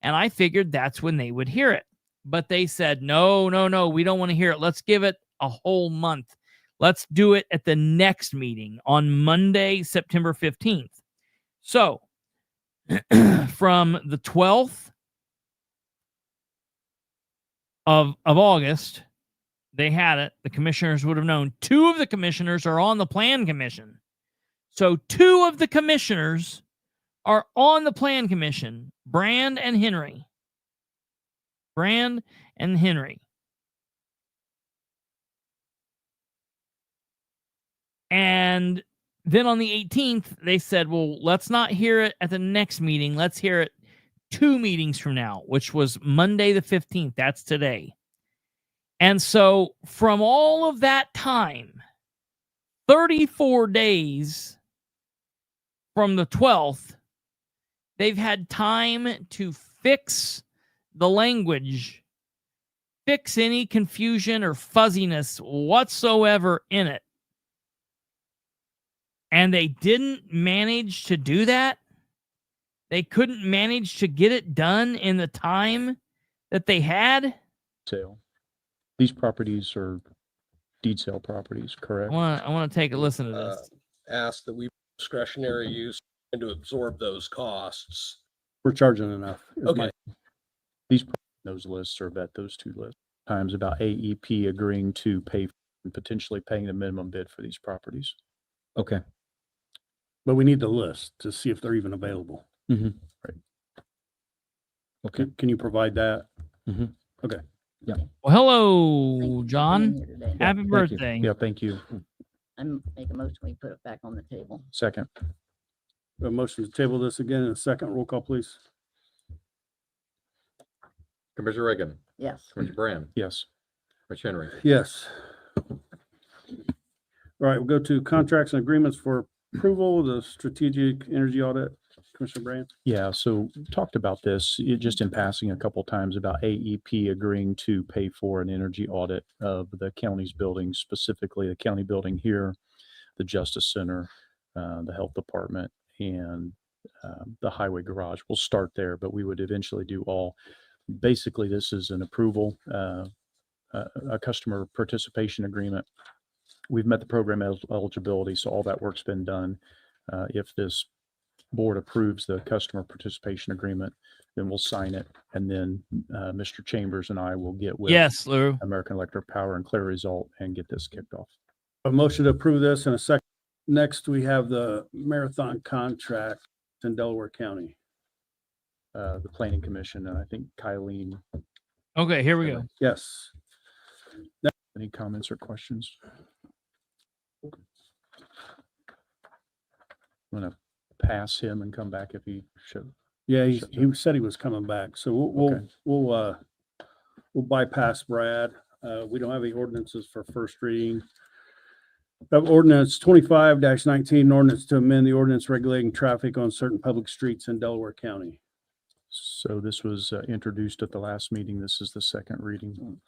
And I figured that's when they would hear it. But they said, no, we don't want to hear it. Let's give it a whole month. Let's do it at the next meeting on Monday, September 15th. So from the 12th of August, they had it. The commissioners would have known. 2 of the commissioners are on the plan commission. So 2 of the commissioners are on the plan commission, Brand and Henry. Brand and Henry. And then on the 18th, they said, well, let's not hear it at the next meeting. Let's hear it 2 meetings from now, which was Monday the 15th. That's today. And so from all of that time, 34 days from the 12th, they've had time to fix the language, fix any confusion or fuzziness whatsoever in it. And they didn't manage to do that. They couldn't manage to get it done in the time that they had. Sale. These properties are deed sale properties, correct? I want to take a listen to this. Ask that we discretionary use and to absorb those costs. We're charging enough. is Okay. Those lists are about those 2 lists. Times about AEP agreeing to pay and potentially paying the minimum bid for these properties. Okay. But we need the list to see if they're even available. Mm-hmm. Right. Okay. Can you provide that? Mm-hmm. Okay. Yeah. Well, hello, John. Happy Thank you. birthday. Yeah, thank you. I make a motion, we put it back on the table. Second. A motion to table this again in a second. Roll call, please. Commissioner Reagan, Yes. Commissioner Brand, Yes. Commissioner Henry. Yes. All right, we'll go to contracts and agreements for approval, the strategic energy audit. Commissioner Brand? Yeah, so talked about this just in passing a couple times about AEP agreeing to pay for an energy audit of the county's buildings, specifically the county building here, the Justice Center, the Health Department, and the highway garage. We'll start there, but we would eventually do all. Basically, this is an approval, a customer participation agreement. We've met the program eligibility, so all that work's been done. If this board approves the customer participation agreement, then we'll sign it. And then Mr. Chambers and I will get with Yes, Lou. American Electric Power and Clear Result and get this kicked off. A motion to approve this in a second. Next, we have the marathon contract in Delaware County. The Planning Commission, and I think Kylene. Okay, here we go. Yes. Any comments or questions? I'm gonna pass him and come back if he should. Yeah, he said he was coming back, so we'll bypass Brad. We don't have any ordinances for first reading. We have ordinance 25-19, ordinance to amend the ordinance regulating traffic on certain public streets in Delaware County. So this was introduced at the last meeting. This is the second reading.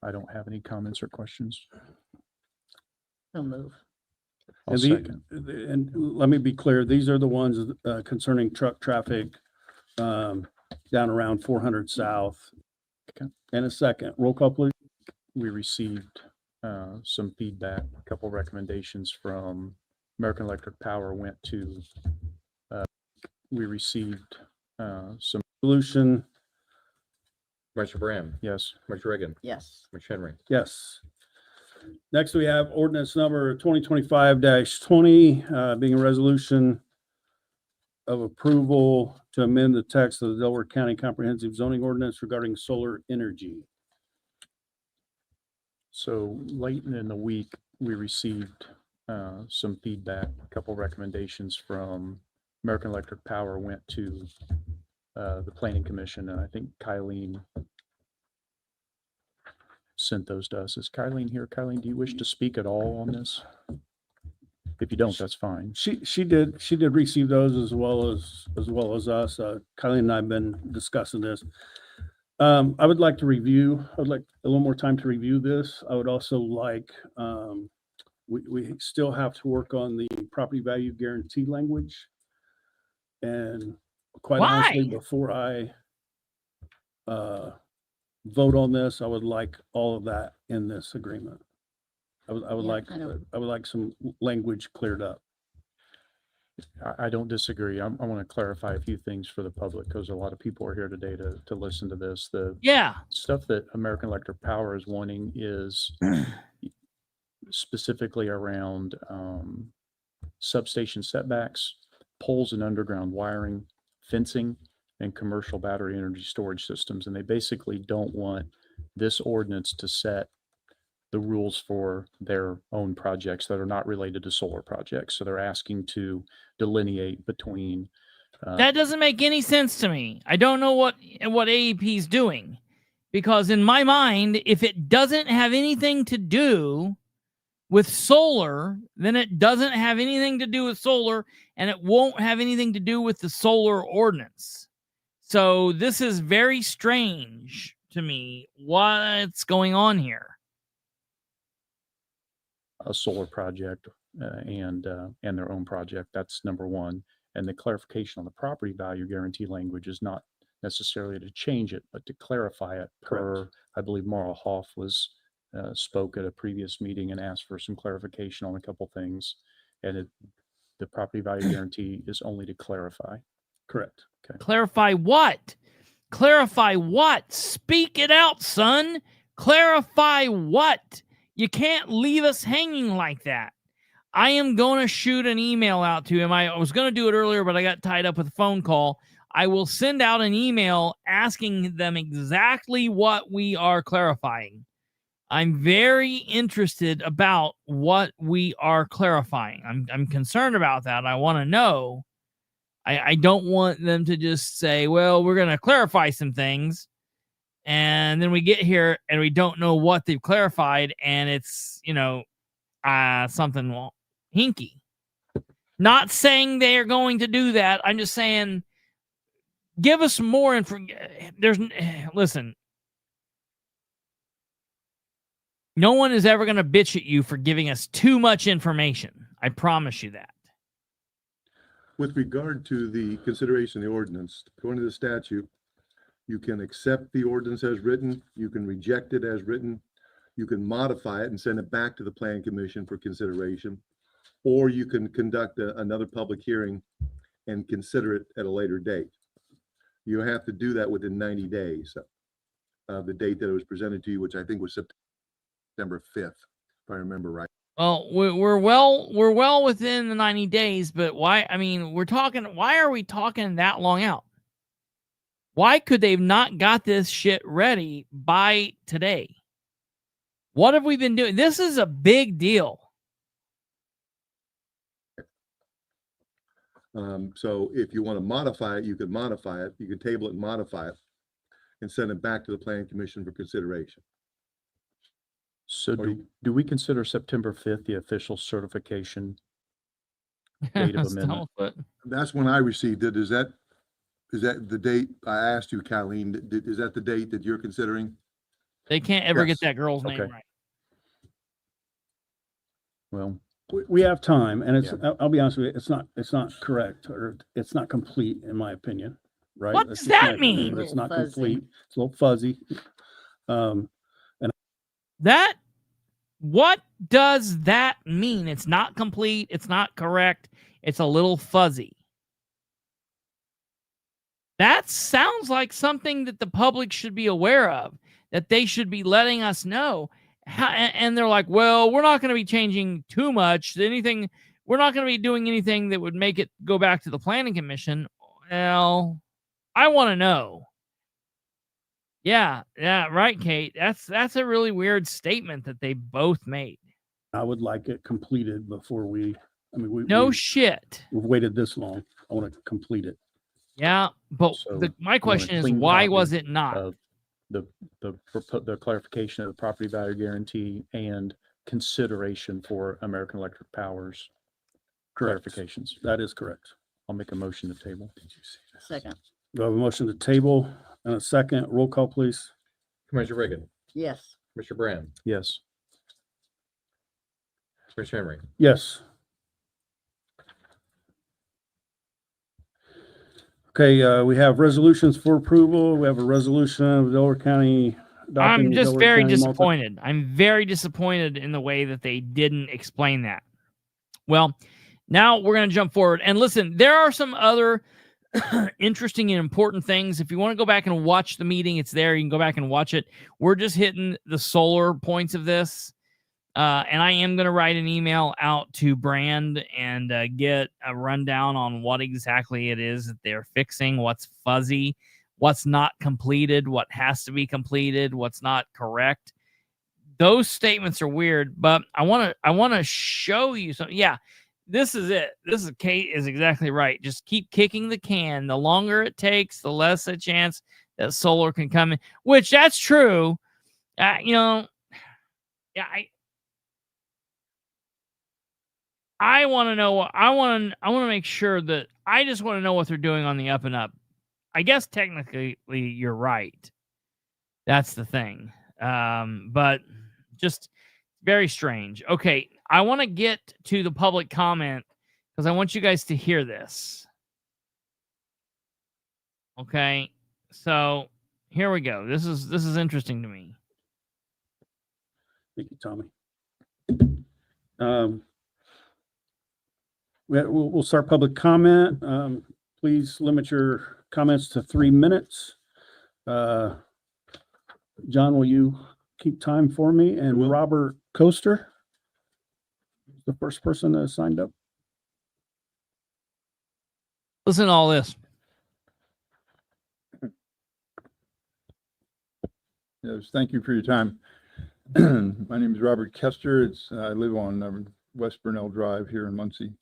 I don't have any comments or questions. So move. I'll second. And let me be clear, these are the ones concerning truck traffic down around 400 South. Okay. And a second, roll call, please. We received some feedback, a couple recommendations from American Electric Power went to, we received some Solution, Commissioner Brand, yes. Commissioner Reagan, Yes. Commissioner Henry. yes. Next, we have ordinance number 2025-20, being a resolution of approval to amend the text of the Delaware County Comprehensive Zoning Ordinance regarding solar energy. So late in the week, we received some feedback, a couple recommendations from American Electric Power went to the Planning Commission, and I think Kylene sent those to us. Is Kylene here? Kylene, do you wish to speak at all on this? If you don't, that's fine. She did receive those as well as us. Kylie and I have been discussing this. I would like a little more time to review this. I would also like, we still have to work on the property value guarantee language. And quite honestly, before I vote on this, I would like all of that in this agreement. I would like some language cleared up. I don't disagree. I want to clarify a few things for the public because a lot of people are here today to listen to this. The stuff that American Electric Power is wanting is specifically around substation setbacks, poles and underground wiring, fencing, and commercial battery energy storage systems. And they basically don't want this ordinance to set the rules for their own projects that are not related to solar projects. So they're asking to delineate between. That doesn't make any sense to me. I don't know what AEP is doing, because in my mind, if it doesn't have anything to do with solar, then it doesn't have anything to do with solar, and it won't have anything to do with the solar ordinance. So this is very strange to me. What's going on here? A solar project and their own project. That's number one. And the clarification on the property value guarantee language is not necessarily to change it, but to clarify it. Per, I believe Maura Hoff spoke at a previous meeting and asked for some clarification on a couple things. And the property value guarantee is only to clarify. Correct. Okay. Clarify what? Clarify what? Speak it out, son. Clarify what? You can't leave us hanging like that. I am going to shoot an email out to him. I was going to do it earlier, but I got tied up with a phone call. I will send out an email asking them exactly what we are clarifying. I'm very interested about what we are clarifying. I'm concerned about that. I want to know. I don't want them to just say, well, we're going to clarify some things. And then we get here and we don't know what they've clarified. And it's, something hinky. Not saying they are going to do that. I'm just saying, give us more information. Listen, no one is ever going to bitch at you for giving us too much information. I promise you that. With regard to the consideration of the ordinance, according to the statute, you can accept the ordinance as written, you can reject it as written, you can modify it and send it back to the Plan Commission for consideration, or you can conduct another public hearing and consider it at a later date. You have to do that within 90 days of the date that it was presented to you, which I think was September 5th, if I remember right. Well, we're well within the 90 days, but why? I mean, why are we talking that long out? Why could they have not got this shit ready by today? What have we been doing? This is a big deal. So if you want to modify it, you can modify it. You can table it and modify it and send it back to the Planning Commission for consideration. So do we consider September 5th the official certification date of amendment? That's when I received it. Is that the date I asked you, Colleen? Is that the date that you're considering? They can't ever get that girl's name right. Well, we have time, and it's. I'll be honest with you, it's not correct, or it's not complete in my opinion. Right? What does that mean? It's not complete. It's a little fuzzy. What does that mean? It's not complete. It's not correct. It's a little fuzzy. That sounds like something that the public should be aware of, that they should be letting us know. And they're like, well, we're not going to be changing too much. We're not going to be doing anything that would make it go back to the Planning Commission. Well, I want to know. Yeah, right, Kate. That's a really weird statement that they both made. I would like it completed before we shit. We've waited this long. I want to complete it. Yeah, but my question is, why was it not? the clarification of the property value guarantee and consideration for American Electric Power's clarifications. That is correct. I'll make a motion to table. Second. We have a motion to table and a second. Roll call, please. Commissioner Reagan, Yes. Commissioner Brand, Yes. Commissioner Henry. Yes. Okay, we have resolutions for approval. We have a resolution of Delaware County. I'm just Delaware very County disappointed. I'm very disappointed in the way that they didn't explain that. Well, now we're going to jump forward. And listen, there are some other interesting and important things. If you want to go back and watch the meeting, it's there. You can go back and watch it. We're just hitting the solar points of this. And I am going to write an email out to Brand and get a rundown on what exactly it is that they're fixing, what's fuzzy, what's not completed, what has to be completed, what's not correct. Those statements are weird, but I want to show you something. Yeah, this is it. Kate is exactly right. Just keep kicking the can. The longer it takes, the less a chance that solar can come in, which that's true. I want to know what I want to make sure that I just want to know what they're doing on the up and up. I guess technically you're right. That's the thing. But just very strange. Okay, I want to get to the public comment because I want you guys to hear this. Okay, so here we go. This is interesting to me. Thank you, Tommy. We'll start public comment. Please limit your comments to 3 minutes. John, will you keep time for me? And Robert Coaster, the first person that signed up. Listen to all this. Yes, thank you for your time. My name is Robert Kester. I live on West Burnell Drive here in Muncie.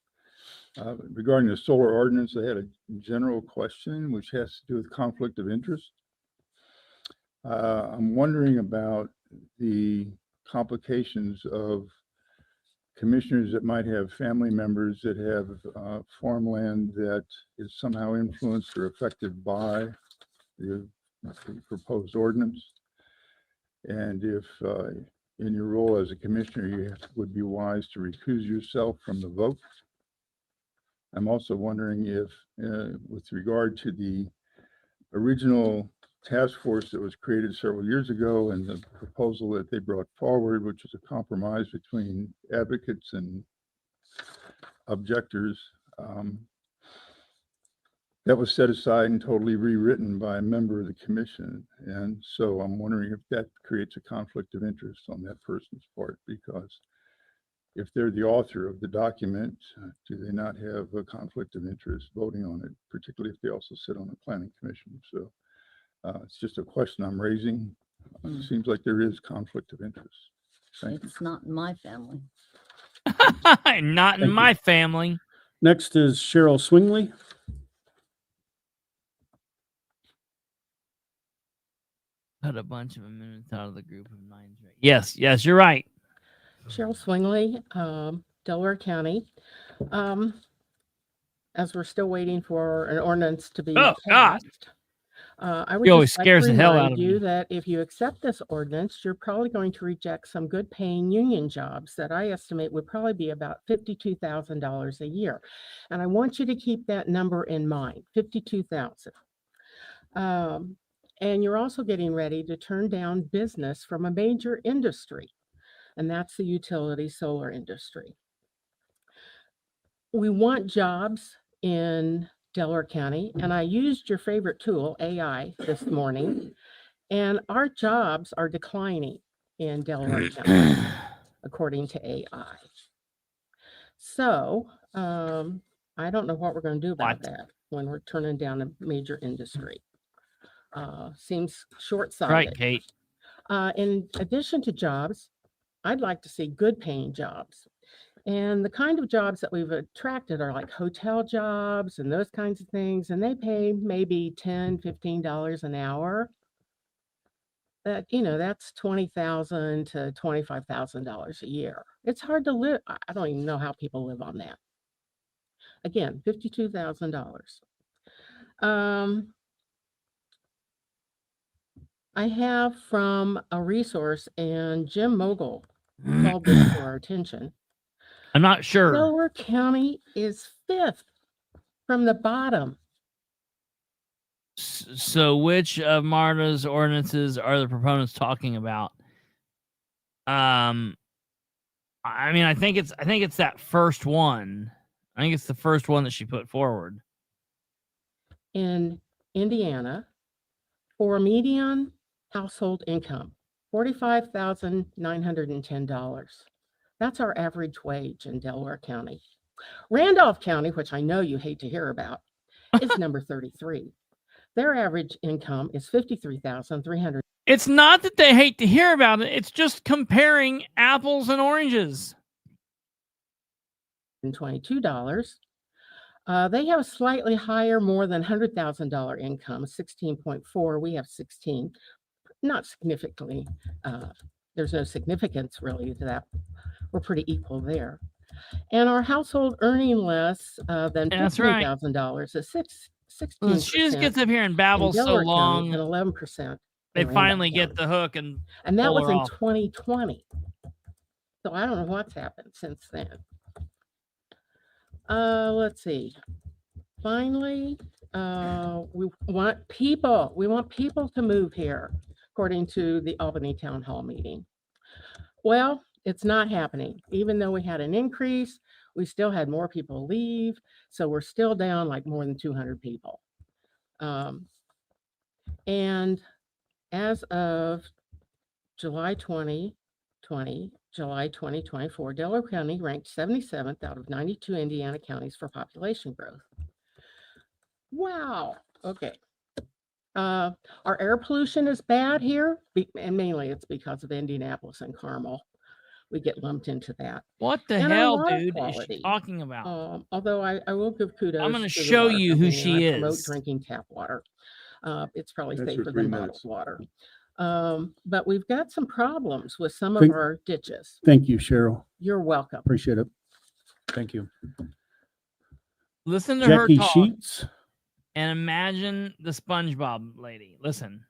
Regarding the solar ordinance, I had a general question which has to do with conflict of interest. I'm wondering about the complications of commissioners that might have family members that have farmland that is somehow influenced or affected by the proposed ordinance. And if in your role as a commissioner, you would be wise to recuse yourself from the vote. I'm also wondering if, with regard to the original task force that was created several years ago and the proposal that they brought forward, which was a compromise between advocates and objectors, that was set aside and totally rewritten by a member of the commission. And so I'm wondering if that creates a conflict of interest on that person's part, because if they're the author of the document, do they not have a conflict of interest voting on it, particularly if they also sit on the planning commission? So it's just a question I'm raising. It seems like there is conflict of interest. Thank you. It's not in my family. Not in my family. Next is Cheryl Swingley. Cut a bunch of amendments out of the group of minds. Right? Yes, you're right. Cheryl Swingley, Delaware County. As we're still waiting for an ordinance to be passed, I would always just like scares to the hell out remind of you me. that if you accept this ordinance, you're probably going to reject some good paying union jobs that I estimate would probably be about $52,000 a year. And I want you to keep that number in mind, 52,000. And you're also getting ready to turn down business from a major industry, and that's the utility solar industry. We want jobs in Delaware County, and I used your favorite tool, AI, this morning, and our jobs are declining in Delaware County, according to AI. So I don't know what we're going to do about that when we're turning down a major industry. Seems short-sighted. Right, Kate. In addition to jobs, I'd like to see good paying jobs. And the kind of jobs that we've attracted are like hotel jobs and those kinds of things. And they pay maybe $10, $15 an hour. that, that's $20,000 to $25,000 a year. It's hard to live. I don't even know how people live on that. Again, $52,000. I have from a resource, and Jim Mogul called this to our attention. I'm not sure. Delaware County is 5th from the bottom. So which of Marta's ordinances are the proponents talking about? I mean, I think it's that first one. I think it's the first one that she put forward. In Indiana, for median household income, $45,910. That's our average wage in Delaware County. Randolph County, which I know you hate to hear about, is number 33. Their average income is $53,300. It's not that they hate to hear about it. It's just comparing apples and oranges. $22. They have a slightly higher, more than $100,000 income, 16.4. We have 16. Not significantly. There's no significance really to that. We're pretty equal there. And our household earning less than $15,000 is 16%. She just gets up here and babbles so long. And 11%. They finally get the hook, and that was in 2020. So I don't know what's happened since then. Let's see. Finally, we want people to move here, according to the Albany Town Hall meeting. Well, it's not happening. Even though we had an increase, we still had more people leave. So we're still down like more than 200 people. And as of July 2024, Delaware County ranked 77th out of 92 Indiana counties for population growth. Wow. Okay. Our air pollution is bad here, and mainly it's because of Indianapolis and Carmel. We get lumped into that. What the hell, dude, is she talking about? Although I will give kudos. I'm going to show you who she is. Promote drinking tap water. It's probably safer than bottled water. But we've got some problems with some of our ditches. Thank you, Cheryl. You're welcome. Appreciate it. Thank you. Listen to Jackie her talk Sheets. and imagine the SpongeBob lady. Listen.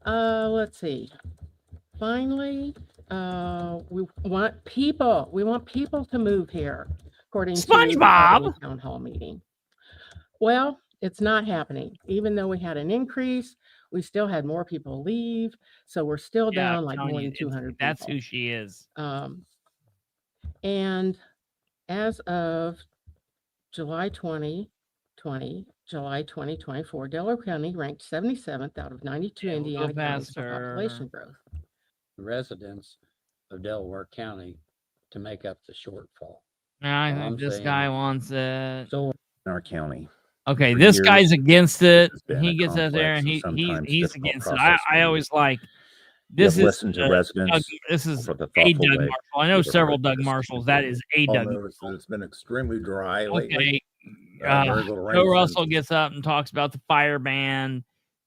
Let's see. Finally, we want people to move here, according to the SpongeBob Town Hall meeting. Well, it's not happening. Even though we had an increase, we still had more people leave. So we're still down like more than 200 people. That's who she is. And as of July 2024, Delaware County ranked 77th out of 92 Indiana counties for population growth. Residents of Delaware County to make up the shortfall. I think this guy wants it. So in our county. Okay, this guy's against it. He gets out there and he's against it. I always like this. Listen to residents. This is a Doug Marshall. I know several Doug Marshalls. That is a Doug Marshall. It's been extremely dry lately. Okay. Joe Russell gets up and talks about the fire ban.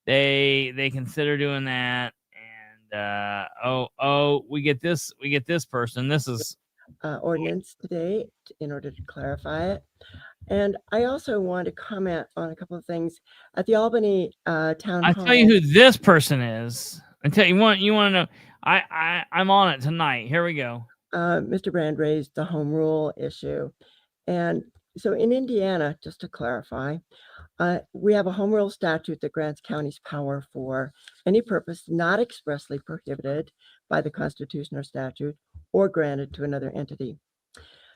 They consider doing that. We get this person. This is ordinance today in order to clarify it. And I also want to comment on a couple of things at the Albany Town Hall. I'll tell you who this person is. You want to know. I'm on it tonight. Here we go. Mr. Brand raised the home rule issue. And so in Indiana, just to clarify, we have a home rule statute that grants counties power for any purpose not expressly prohibited by the Constitution or statute or granted to another entity.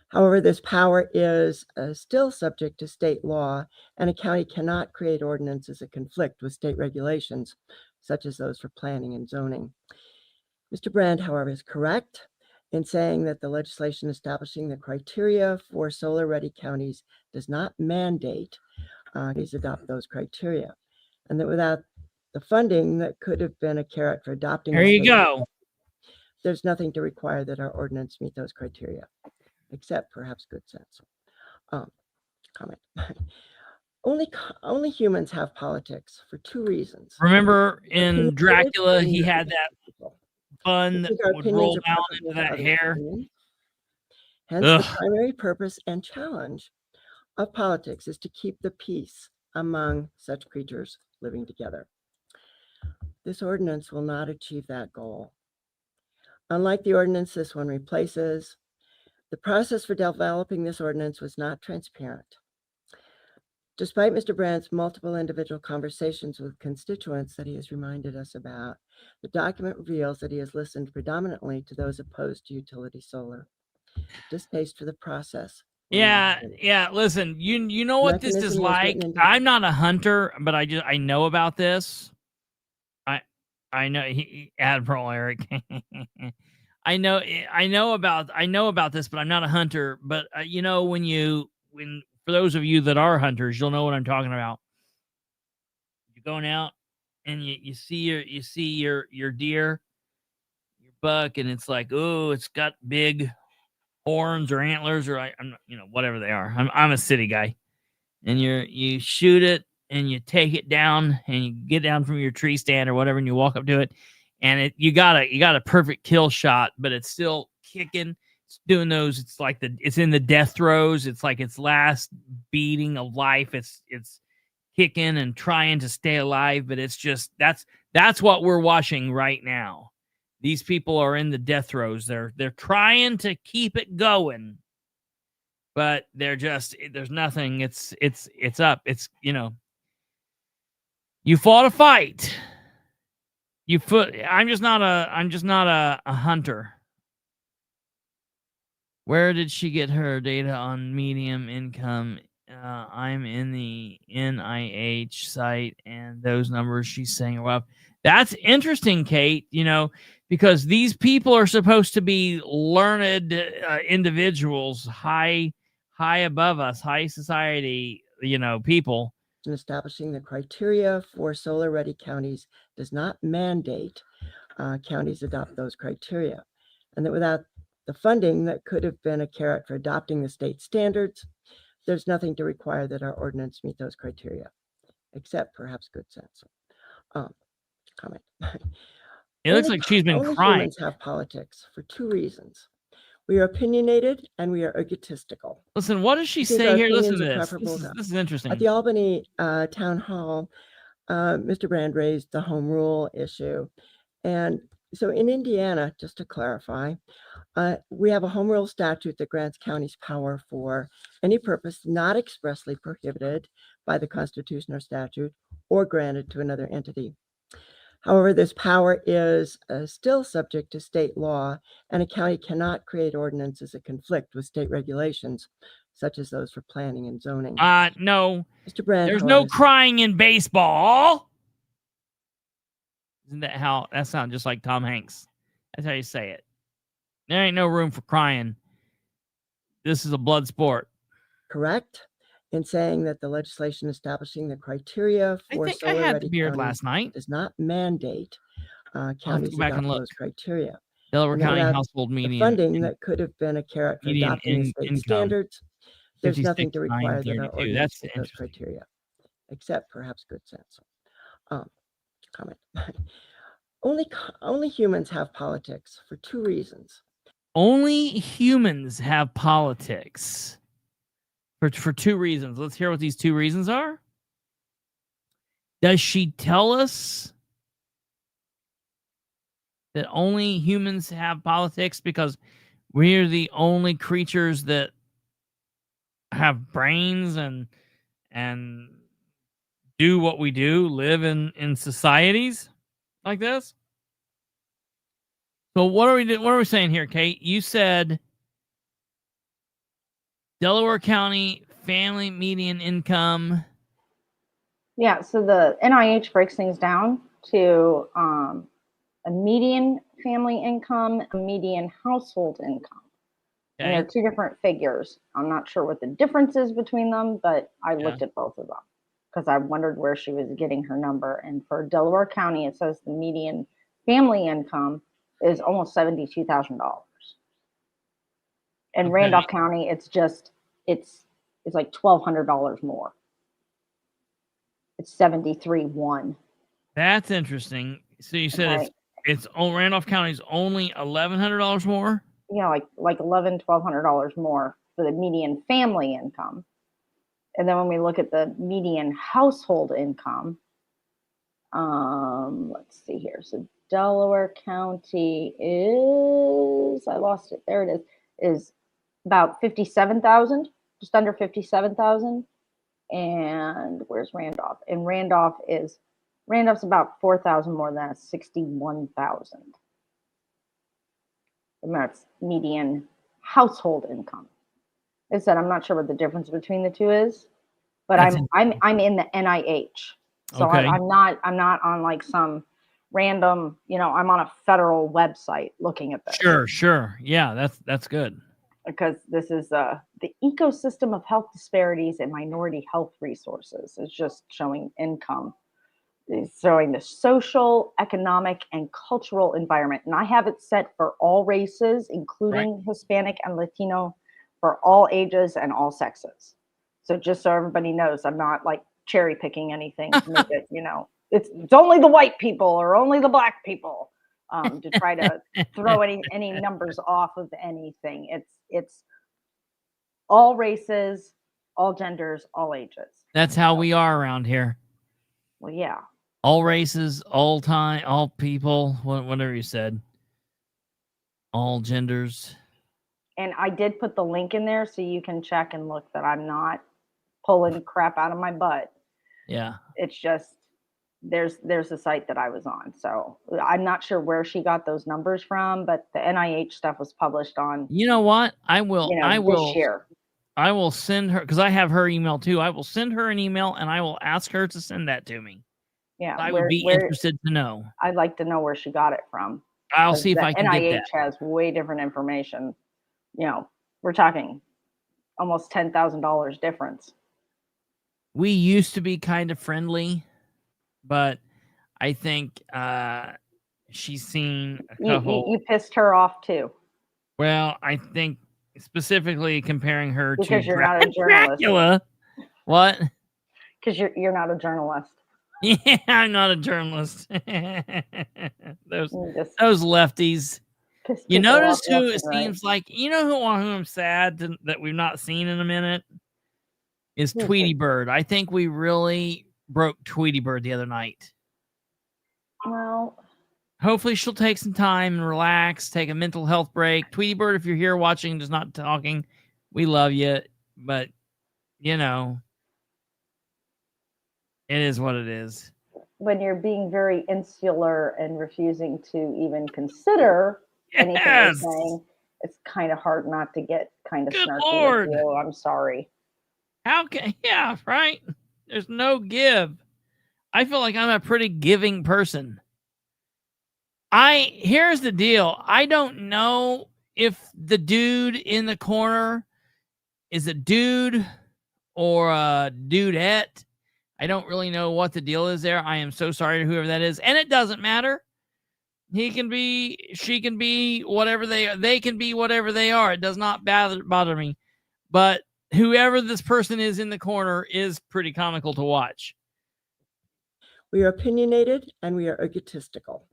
However, this power is still subject to state law, and a county cannot create ordinances that conflict with state regulations, such as those for planning and zoning. Mr. Brand, however, is correct in saying that the legislation establishing the criteria for solar-ready counties does not mandate counties adopt those criteria, and that without the funding that could have been a carrot for adopting. There you go. There's nothing to require that our ordinance meet those criteria, except perhaps good sense. Comment. Only humans have politics for two reasons. Remember in Opinionated Dracula, and he you're had that people. bun We that think our would opinions roll are down preferable into to that others' hair. opinions. Hence, Ugh. the primary purpose and challenge of politics is to keep the peace among such creatures living together. This ordinance will not achieve that goal. Unlike the ordinance this one replaces, the process for developing this ordinance was not transparent. Despite Mr. Brandt's multiple individual conversations with constituents that he has reminded us about, the document reveals that he has listened predominantly to those opposed to utility solar. Distaste for the process. Yeah. Listen, you know what this is like. I'm not a hunter, but I know about this. I know Admiral Eric. I know about this, but I'm not a hunter. But you know, when for those of you that are hunters, you'll know what I'm talking about. You're going out and you see your deer, your buck, and it's like, oh, it's got big horns or antlers, or I'm whatever they are. I'm a city guy, and you shoot it and you take it down and you get down from your tree stand or whatever, and you walk up to it, and you got a perfect kill shot, but it's still kicking. It's doing those. It's like it's in the death throes. It's like its last beating of life. It's kicking and trying to stay alive, but it's just that's what we're watching right now. These people are in the death throes. They're trying to keep it going, but there's nothing. It's up. It's you fought a fight. I'm just not a hunter. Where did she get her data on medium income? I'm in the NIH site, and those numbers she's saying are up. That's interesting, Kate, because these people are supposed to be learned individuals, high above us, high society, people. Establishing the criteria for solar-ready counties does not mandate counties adopt those criteria, and that without the funding that could have been a carrot for adopting the state standards, there's nothing to require that our ordinance meet those criteria, except perhaps good sense. Comment. It looks like she's been only crying. Humans have politics for two reasons. We are opinionated and we are egotistical. Listen, what does she say here? Listen to this. This is interesting. At the Albany town hall, Mr. Brand raised the home rule issue. And so in Indiana, just to clarify, we have a home rule statute that grants counties power for any purpose not expressly prohibited by the Constitution or statute or granted to another entity. However, this power is still subject to state law, and a county cannot create ordinances that conflict with state regulations, such as those for planning and zoning. No. Mr. Brand, there's no crying in baseball. Isn't that sounds just like Tom Hanks? That's how you say it. There ain't no room for crying. This is a blood sport. Correct. In saying that the legislation establishing the criteria for I had the beard last night. Does not mandate counties back adopt and look. those criteria. Delaware County without household median the funding that could have been a carrot for median adopting the state income, standards. There's nothing to require that our 56,932. ordinance That's meet those criteria, except perhaps good sense. Comment. Only humans have politics for two reasons. Only humans have politics. For two reasons. Let's hear what these two reasons are. Does she tell us that only humans have politics because we're the only creatures that have brains and do what we do, live in societies like this? So what are we saying here, Kate? You said Delaware County family median income. Yeah, so the NIH breaks things down to a median family income, a median household income. Okay. And they're two different figures. I'm not sure what the difference is between them, but I looked at both of them because I wondered where she was getting her number. And for Delaware County, it says the median family income is almost $72,000. In Randolph County, it's like $1,200 more. It's 73.1. That's interesting. So you said Okay. it's Randolph County's only $1,100 more? Yeah, like $1,100-$1,200 more for the median family income. And then when we look at the median household income, let's see here. So Delaware County is, I lost it. There it is about 57,000, just under 57,000. And where's Randolph? And Randolph's about 4,000 more than 61,000. And that's median household income. As I said, I'm not sure what the difference between the two is, but I'm in the NIH. So Okay. I'm not on like some random, I'm on a federal website looking at this. Sure. Yeah, that's good. Because this is the ecosystem of health disparities and minority health resources. It's just showing income. It's showing the social, economic, and cultural environment. And I have it set for all races, including Hispanic and Latino, for all ages and all sexes. So just so everybody knows, I'm not like cherry picking anything to make it, it's only the white people or only the black people. To try to throw any numbers off of anything. It's all races, all genders, all ages. That's how we are around here. Well, yeah. All races, all time, all people, whatever you said. All genders. And I did put the link in there so you can check and look that I'm not pulling crap out of my butt. Yeah. It's just there's a site that I was on. So I'm not sure where she got those numbers from, but the NIH stuff was published on. You know what? I will this year. I will send her, because I have her email too. I will send her an email and I will ask her to send that to me. Yeah. I would be interested to know. I'd like to know where she got it from. I'll see if I can NIH get that. has way different information. We're talking almost $10,000 difference. We used to be kind of friendly, but I think she's seen a couple. You pissed her off too. Well, I think specifically comparing her because to you're not a journalist. Dracula. What? Because you're not a journalist. Yeah, I'm not a journalist. those lefties. You notice who it seems like, who I'm sad that we've not seen in a minute is Tweety Bird. I think we really broke Tweety Bird the other night. Well, hopefully she'll take some time and relax, take a mental health break. Tweety Bird, if you're here watching, just not talking, we love you, but it is what it is. When you're being very insular and refusing to even consider anything you're saying, it's kind of hard not to get kind of snarky with you. I'm sorry. How can, right? There's no give. I feel like I'm a pretty giving person. Here's the deal. I don't know if the dude in the corner is a dude or a dudette. I don't really know what the deal is there. I am so sorry to whoever that is. And it doesn't matter. He can be, she can be whatever they can be whatever they are. It does not bother me. But whoever this person is in the corner is pretty comical to watch. We are opinionated and we are egotistical.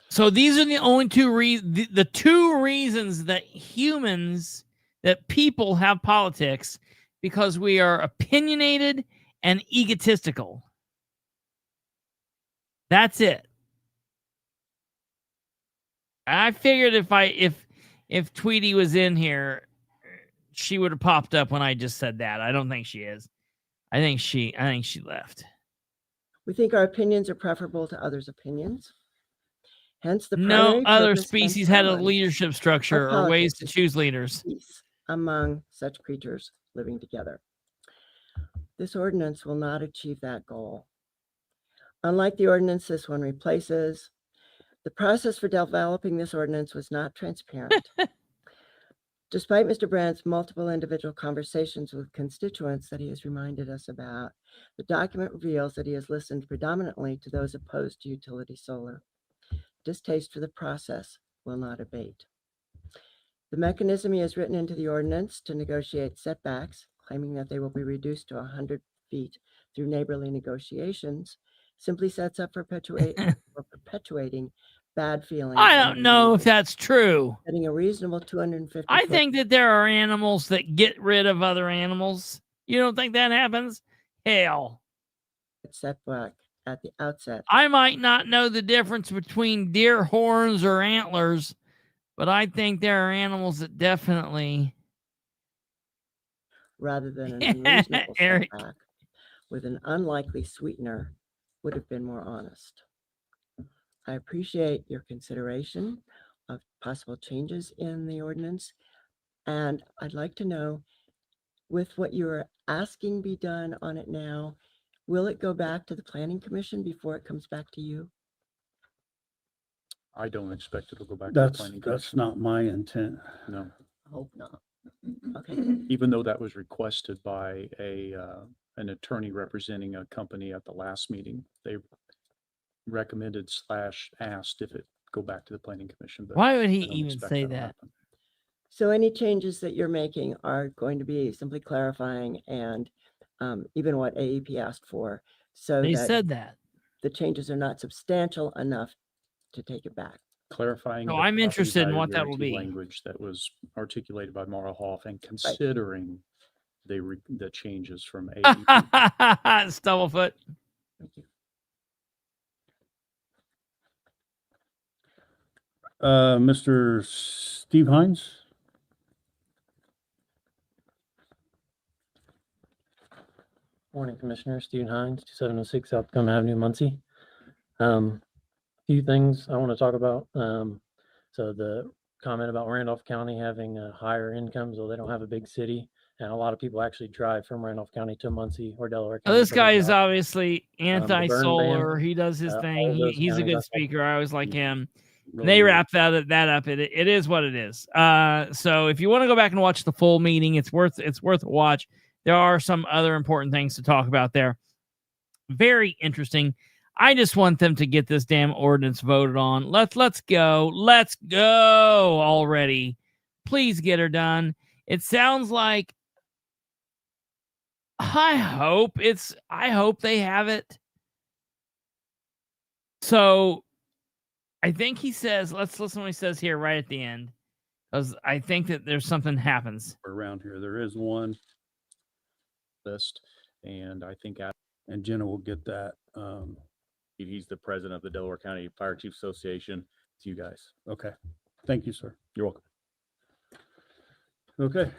So these are the only two the two reasons that people have politics, because we are opinionated and egotistical. That's it. I figured if Tweety was in here, she would have popped up when I just said that. I don't think she is. I think she left. We think our opinions are preferable to others' opinions. Hence the no other species had a leadership structure or ways to choose leaders among such creatures living together. This ordinance will not achieve that goal. Unlike the ordinance this one replaces, the process for developing this ordinance was not transparent. Despite Mr. Brandt's multiple individual conversations with constituents that he has reminded us about, the document reveals that he has listened predominantly to those opposed to utility solar. Distaste for the process will not abate. The mechanism he has written into the ordinance to negotiate setbacks, claiming that they will be reduced to 100 feet through neighborly negotiations simply sets up for perpetuating bad feelings. I don't know if that's true. Setting a reasonable 250. I think that there are animals that get rid of other animals. You don't think that happens? Hell. Setback at the outset. I might not know the difference between deer horns or antlers, but I think there are animals that definitely. Rather than an unreasonable Eric. setback with an unlikely sweetener would have been more honest. I appreciate your consideration of possible changes in the ordinance. And I'd like to know, with what you're asking be done on it now, will it go back to the Planning Commission before it comes back to you? I don't expect it to go back to the planning commission. That's not my intent. No. I hope not. Okay. Even though that was requested by an attorney representing a company at the last meeting, they recommended / asked if it go back to the planning commission. But why would I he don't even expect say that'll that? happen. So any changes that you're making are going to be simply clarifying and even what AEP asked for. So They that said that. the changes are not substantial enough to take it back. Clarifying. No, the I'm property interested in value what that will guarantee be. language that was articulated by Mara Hoff and considering the changes from AEP. Stubblefoot. Mr. Steve Hines? Morning, Commissioner. Stephen Hines, 2706 South Gum Avenue, Muncie. Few things I want to talk about. So the comment about Randolph County having higher incomes, well, they don't have a big city, and a lot of people actually drive from Randolph County to Muncie or Delaware County. This for their guy is job. obviously anti-solar. He does his thing. all those He's a things, good I think. speaker. I always like him. Really They good. wrap that up. It is what it is. So if you want to go back and watch the full meeting, it's worth a watch. There are some other important things to talk about there. Very interesting. I just want them to get this damn ordinance voted on. Let's go. Let's go already. Please get her done. It sounds like I hope they have it. So I think he says, let's listen to what he says here right at the end, because I think that there's something happens. Around here, there is one List, and I think and Jenna will get that. He's the president of the Delaware County Fire Chiefs Association. It's you guys. Okay. Thank you, sir. You're welcome. Okay.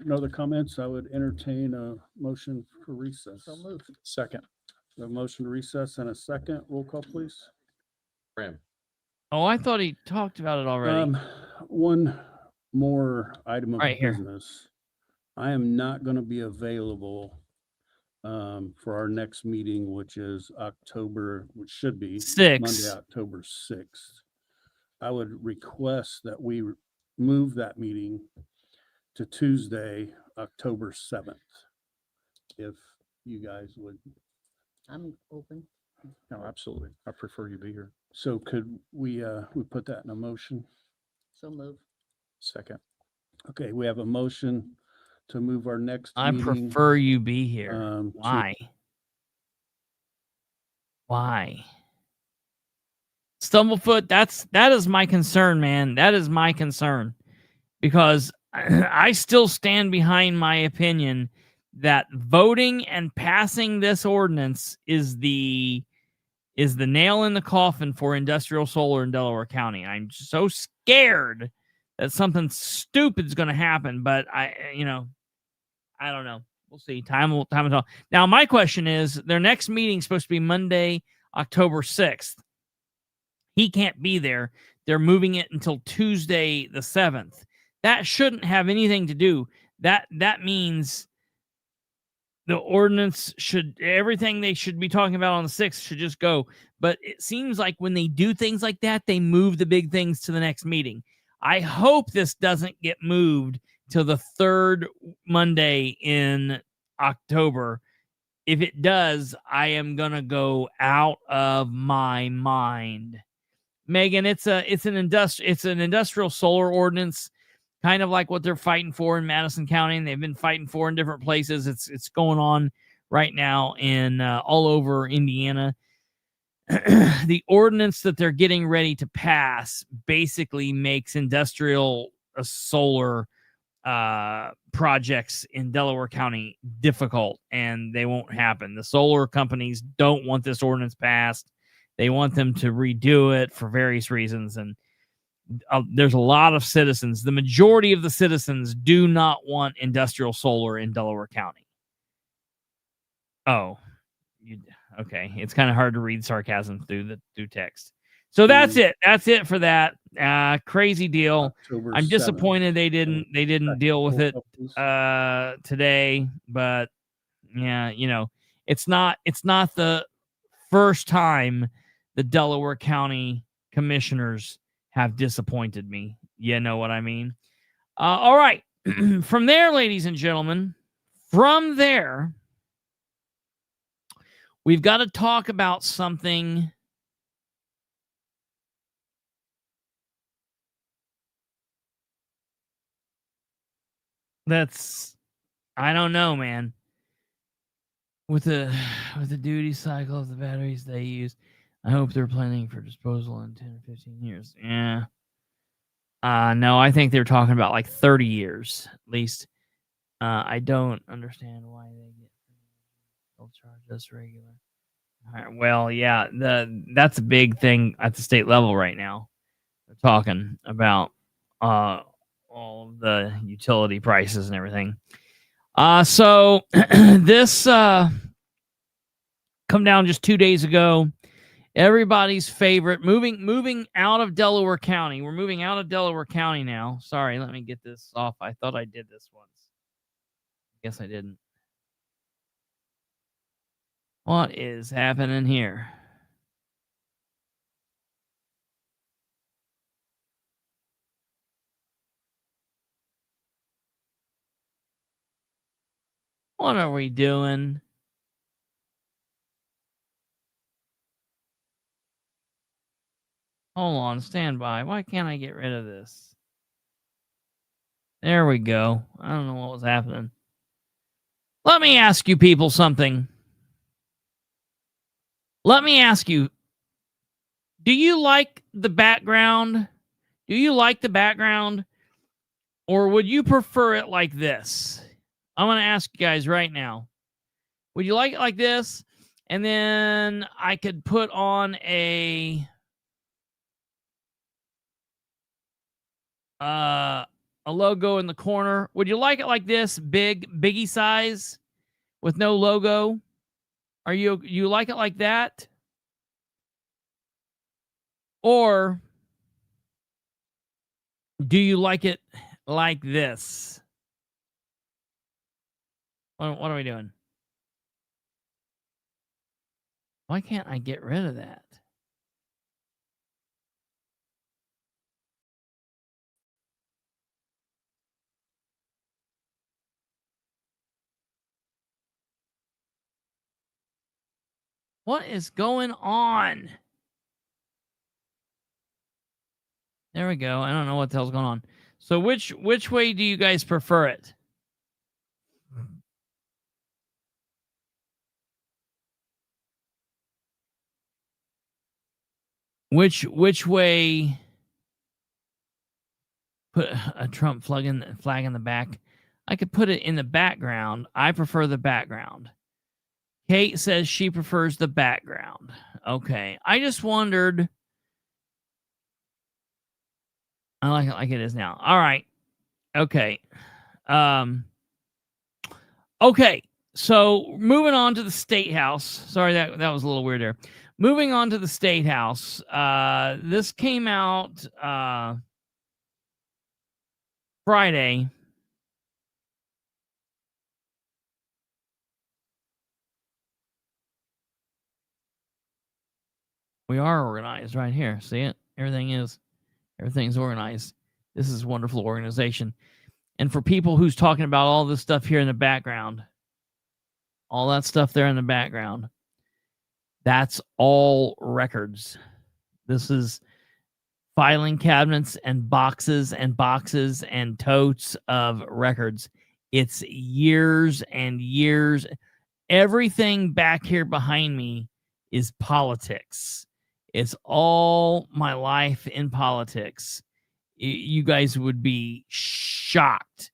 No other comments? I would entertain a motion for recess. So moved. Second. A motion to recess and a second. Roll call, please. Graham. Oh, I thought he talked about it already. One more item of Right here. business. I am not going to be available for our next meeting, which should be 6th. Monday, October 6th. I would request that we move that meeting to Tuesday, October 7th. If you guys would. I'm open. No, absolutely. I prefer you be here. So could we put that in a motion? So moved. Second. Okay, we have a motion to move our next I meeting. prefer you be here. to- Why? Why? Stumblefoot, that is my concern, man. That is my concern. Because I still stand behind my opinion that voting and passing this ordinance is the nail in the coffin for industrial solar in Delaware County. I'm so scared that something stupid is going to happen, but I don't know. We'll see. Time will tell. Now, my question is, their next meeting is supposed to be Monday, October 6th. He can't be there. They're moving it until Tuesday, the 7th. That shouldn't have anything to do. That means the ordinance everything they should be talking about on the 6th should just go. But it seems like when they do things like that, they move the big things to the next meeting. I hope this doesn't get moved till the 3rd Monday in October. If it does, I am going to go out of my mind. Megan, it's an industrial solar ordinance, kind of like what they're fighting for in Madison County, and they've been fighting for in different places. It's going on right now in all over Indiana. The ordinance that they're getting ready to pass basically makes industrial solar projects in Delaware County difficult, and they won't happen. The solar companies don't want this ordinance passed. They want them to redo it for various reasons, and there's a lot of citizens. The majority of the citizens do not want industrial solar in Delaware County. Oh, okay. It's kind of hard to read sarcasm through text. So that's it. That's it for that. Crazy deal. October I'm 7th. disappointed they didn't deal with it today, but yeah, you know, it's not the first time the Delaware County Commissioners have disappointed me. You know what I mean? All right. From there, ladies and gentlemen, from there, we've got to talk about something that's, I don't know, man. With the duty cycle of the batteries they use, I hope they're planning for disposal in 10 or 15 years. Yeah. No, I think they're talking about like 30 years at least. I don't understand why they'll charge us regular. All right, well, yeah, that's a big thing at the state level right now. They're talking about all of the utility prices and everything. So this come down just 2 days ago. Everybody's favorite, moving out of Delaware County. We're moving out of Delaware County now. Sorry, let me get this off. I thought I did this once. Guess I didn't. What is happening here? What are we doing? Hold on, stand by. Why can't I get rid of this? There we go. I don't know what was happening. Let me ask you people something. Let me ask you, do you like the background? Do you like the background? Or would you prefer it like this? I'm going to ask you guys right now. Would you like it like this? And then I could put on a logo in the corner. Would you like it like this, biggie size with no logo? Are you like it like that? Or do you like it like this? What are we doing? Why can't I get rid of that? What is going on? There we go. I don't know what the hell's going on. So which way do you guys prefer it? Which way? Put a Trump flag in the back. I could put it in the background. I prefer the background. Kate says she prefers the background. Okay. I just wondered. I like it like it is now. All right. Okay. Okay. So moving on to the State House. Sorry, that was a little weird there. Moving on to the State House. This came out Friday. We are organized right here. See it? Everything's organized. This is wonderful organization. And for people who's talking about all this stuff here in the background, all that stuff there in the background, that's all records. This is filing cabinets and boxes and totes of records. It's years and years. everything back here behind me is politics. It's all my life in politics. You guys would be shocked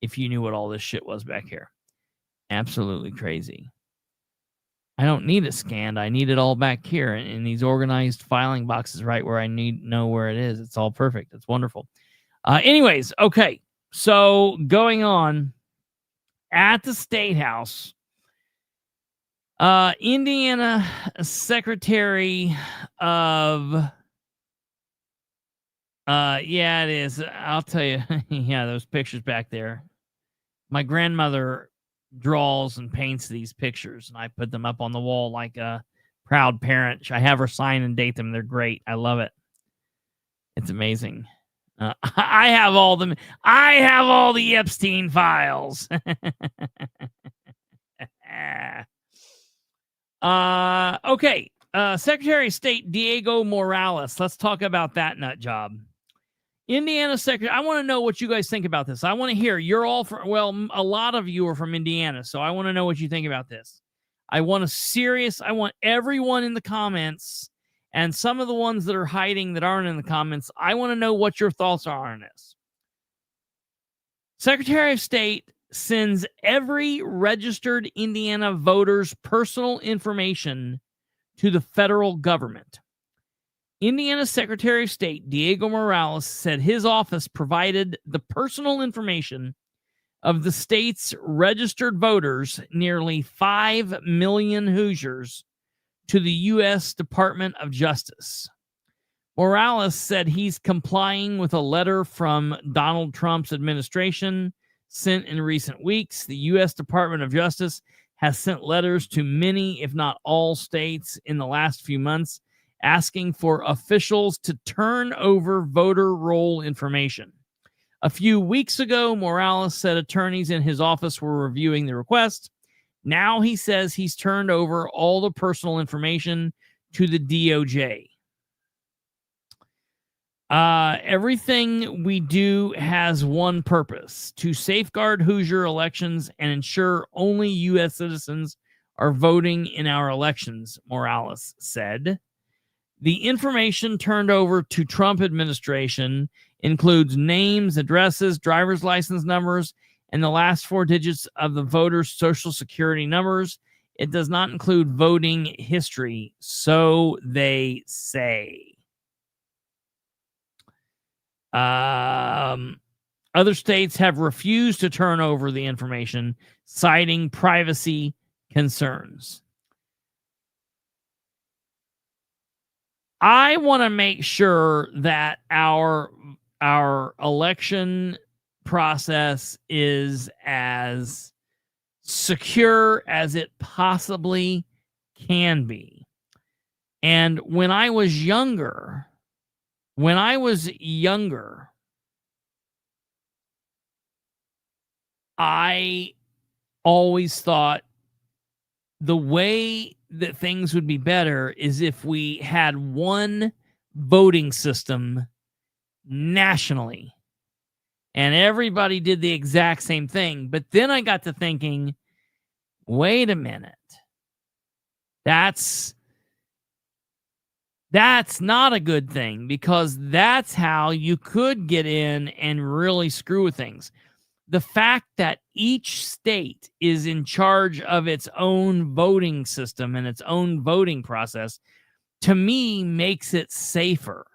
if you knew what all this shit was back here. Absolutely crazy. I don't need it scanned. I need it all back here in these organized filing boxes right where I know where it is. It's all perfect. It's wonderful. Anyways, okay. So going on at the State House, Indiana Secretary of yeah, it is. I'll tell you. Yeah, those pictures back there. My grandmother draws and paints these pictures, and I put them up on the wall like a proud parent. I have her sign and date them. They're great. I love it. It's amazing. I have all them. I have all the Epstein files. Okay. Secretary of State Diego Morales. Let's talk about that nut job. Indiana Secretary. I want to know what you guys think about this. I want to hear. You're all from, well, a lot of you are from Indiana, so I want to know what you think about this. I want everyone in the comments, and some of the ones that are hiding that aren't in the comments. I want to know what your thoughts are on this. Secretary of State sends every registered Indiana voter's personal information to the federal government. Indiana Secretary of State Diego Morales said his office provided the personal information of the state's registered voters, nearly 5 million Hoosiers, to the U.S. Department of Justice. Morales said he's complying with a letter from Donald Trump's administration sent in recent weeks. The U.S. Department of Justice has sent letters to many, if not all, states in the last few months asking for officials to turn over voter roll information. A few weeks ago, Morales said attorneys in his office were reviewing the request. Now he says he's turned over all the personal information to the DOJ. Everything we do has one purpose: to safeguard Hoosier elections and ensure only U.S. citizens are voting in our elections, Morales said. The information turned over to Trump administration includes names, addresses, driver's license numbers, and the last 4 digits of the voter's social security numbers. It does not include voting history, so they say. Other states have refused to turn over the information, citing privacy concerns. I want to make sure that our election process is as secure as it possibly can be. And when I was younger, I always thought the way that things would be better is if we had one voting system nationally and everybody did the exact same thing. But then I got to thinking, wait a minute, that's not a good thing, because that's how you could get in and really screw with things. The fact that each state is in charge of its own voting system and its own voting process, to me, makes it safer.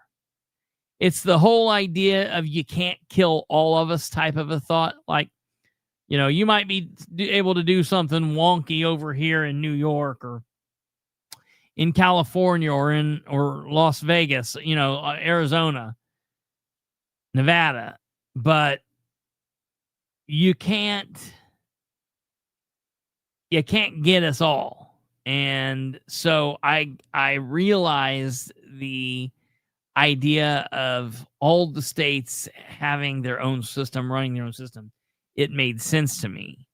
It's the whole idea of you can't kill all of us type of a thought. Like, you know, you might be able to do something wonky over here in New York or in California or Las Vegas, you know, Arizona, Nevada, but you can't get us all. And so I realized the idea of all the states having their own system, running their own system. It made sense to me.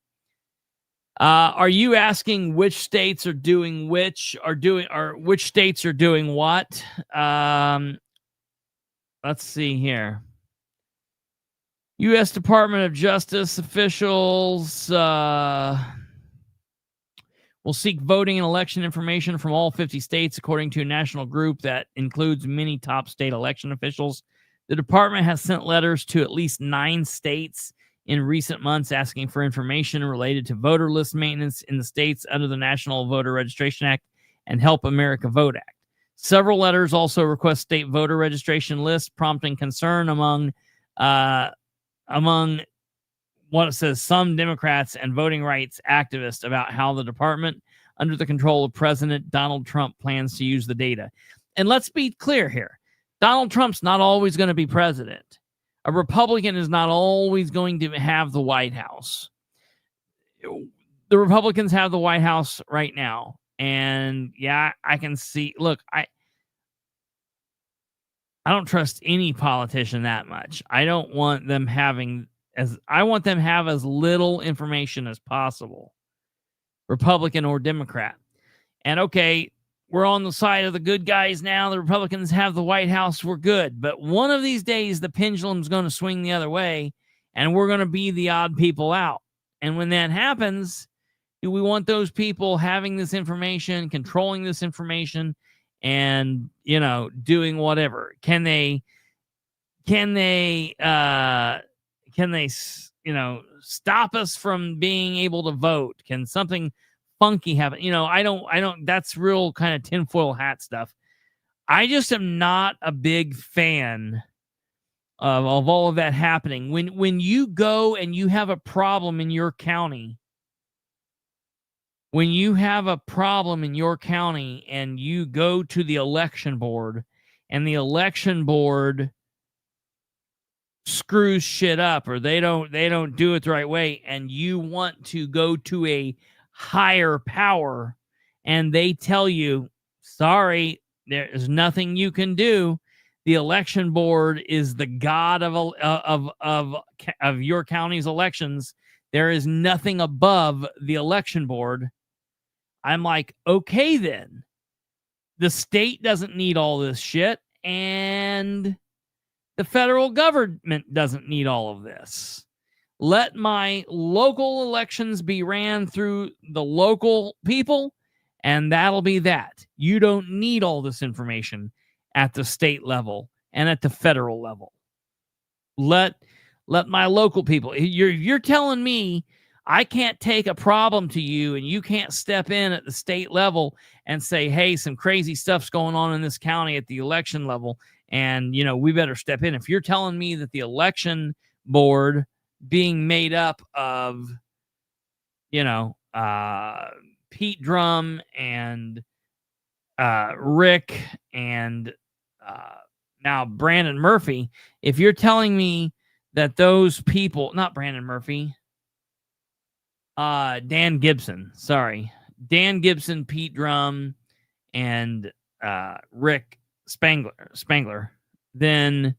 Are you asking which states are doing which states are doing what? Let's see here. U.S. Department of Justice officials will seek voting and election information from all 50 states, according to a national group that includes many top state election officials. The department has sent letters to at least 9 states in recent months asking for information related to voter list maintenance in the states under the National Voter Registration Act and Help America Vote Act. Several letters also request state voter registration lists, prompting concern among what it says some Democrats and voting rights activists about how the department, under the control of President Donald Trump, plans to use the data. And let's be clear here. Donald Trump's not always going to be president. A Republican is not always going to have the White House. The Republicans have the White House right now. And yeah, I can see, look, I don't trust any politician that much. I don't want them having I want them to have as little information as possible, Republican or Democrat. And okay, we're on the side of the good guys now. The Republicans have the White House. We're good. But one of these days, the pendulum's going to swing the other way, and we're going to be the odd people out. And when that happens, do we want those people having this information, controlling this information, and, you know, doing whatever? Can they, you know, stop us from being able to vote? Can something funky happen? You know, I don't, that's real kind of tinfoil hat stuff. I just am not a big fan of all of that happening. When you go and you have a problem in your county, and you go to the election board and the election board screws shit up, or they don't do it the right way, and you want to go to a higher power and they tell you, sorry, there's nothing you can do. The election board is the god of your county's elections. There is nothing above the election board. I'm like, okay, then the state doesn't need all this shit, and the federal government doesn't need all of this. Let my local elections be ran through the local people, and that'll be that. You don't need all this information at the state level and at the federal level. Let my local people. You're telling me I can't take a problem to you, and you can't step in at the state level and say, hey, some crazy stuff's going on in this county at the election level, and, you know, we better step in. If you're telling me that the election board being made up of, you know, Pete Drum and Rick and now Brandon Murphy, if you're telling me that those people, not Brandon Murphy, Dan Gibson, Pete Drum, and Rick Spangler, then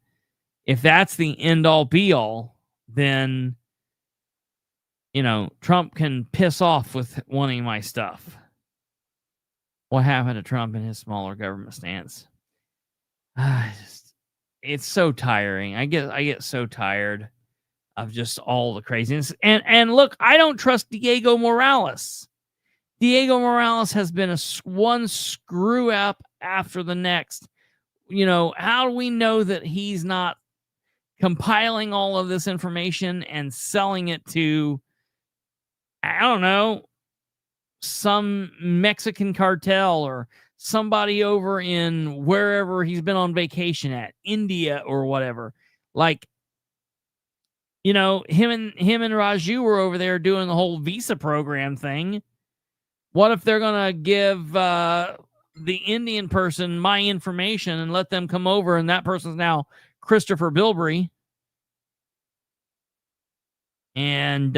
if that's the end all be all, then, you know, Trump can piss off with wanting my stuff. What happened to Trump and his smaller government stance? It's so tiring. I get so tired of just all the craziness. And look, I don't trust Diego Morales. Diego Morales has been one screw up after the next. You know, how do we know that he's not compiling all of this information and selling it to, I don't know, some Mexican cartel or somebody over in wherever he's been on vacation at, India or whatever? Like, you know, him and Raju were over there doing the whole visa program thing. What if they're going to give the Indian person my information and let them come over, and that person's now Kristopher Bilbrey? And,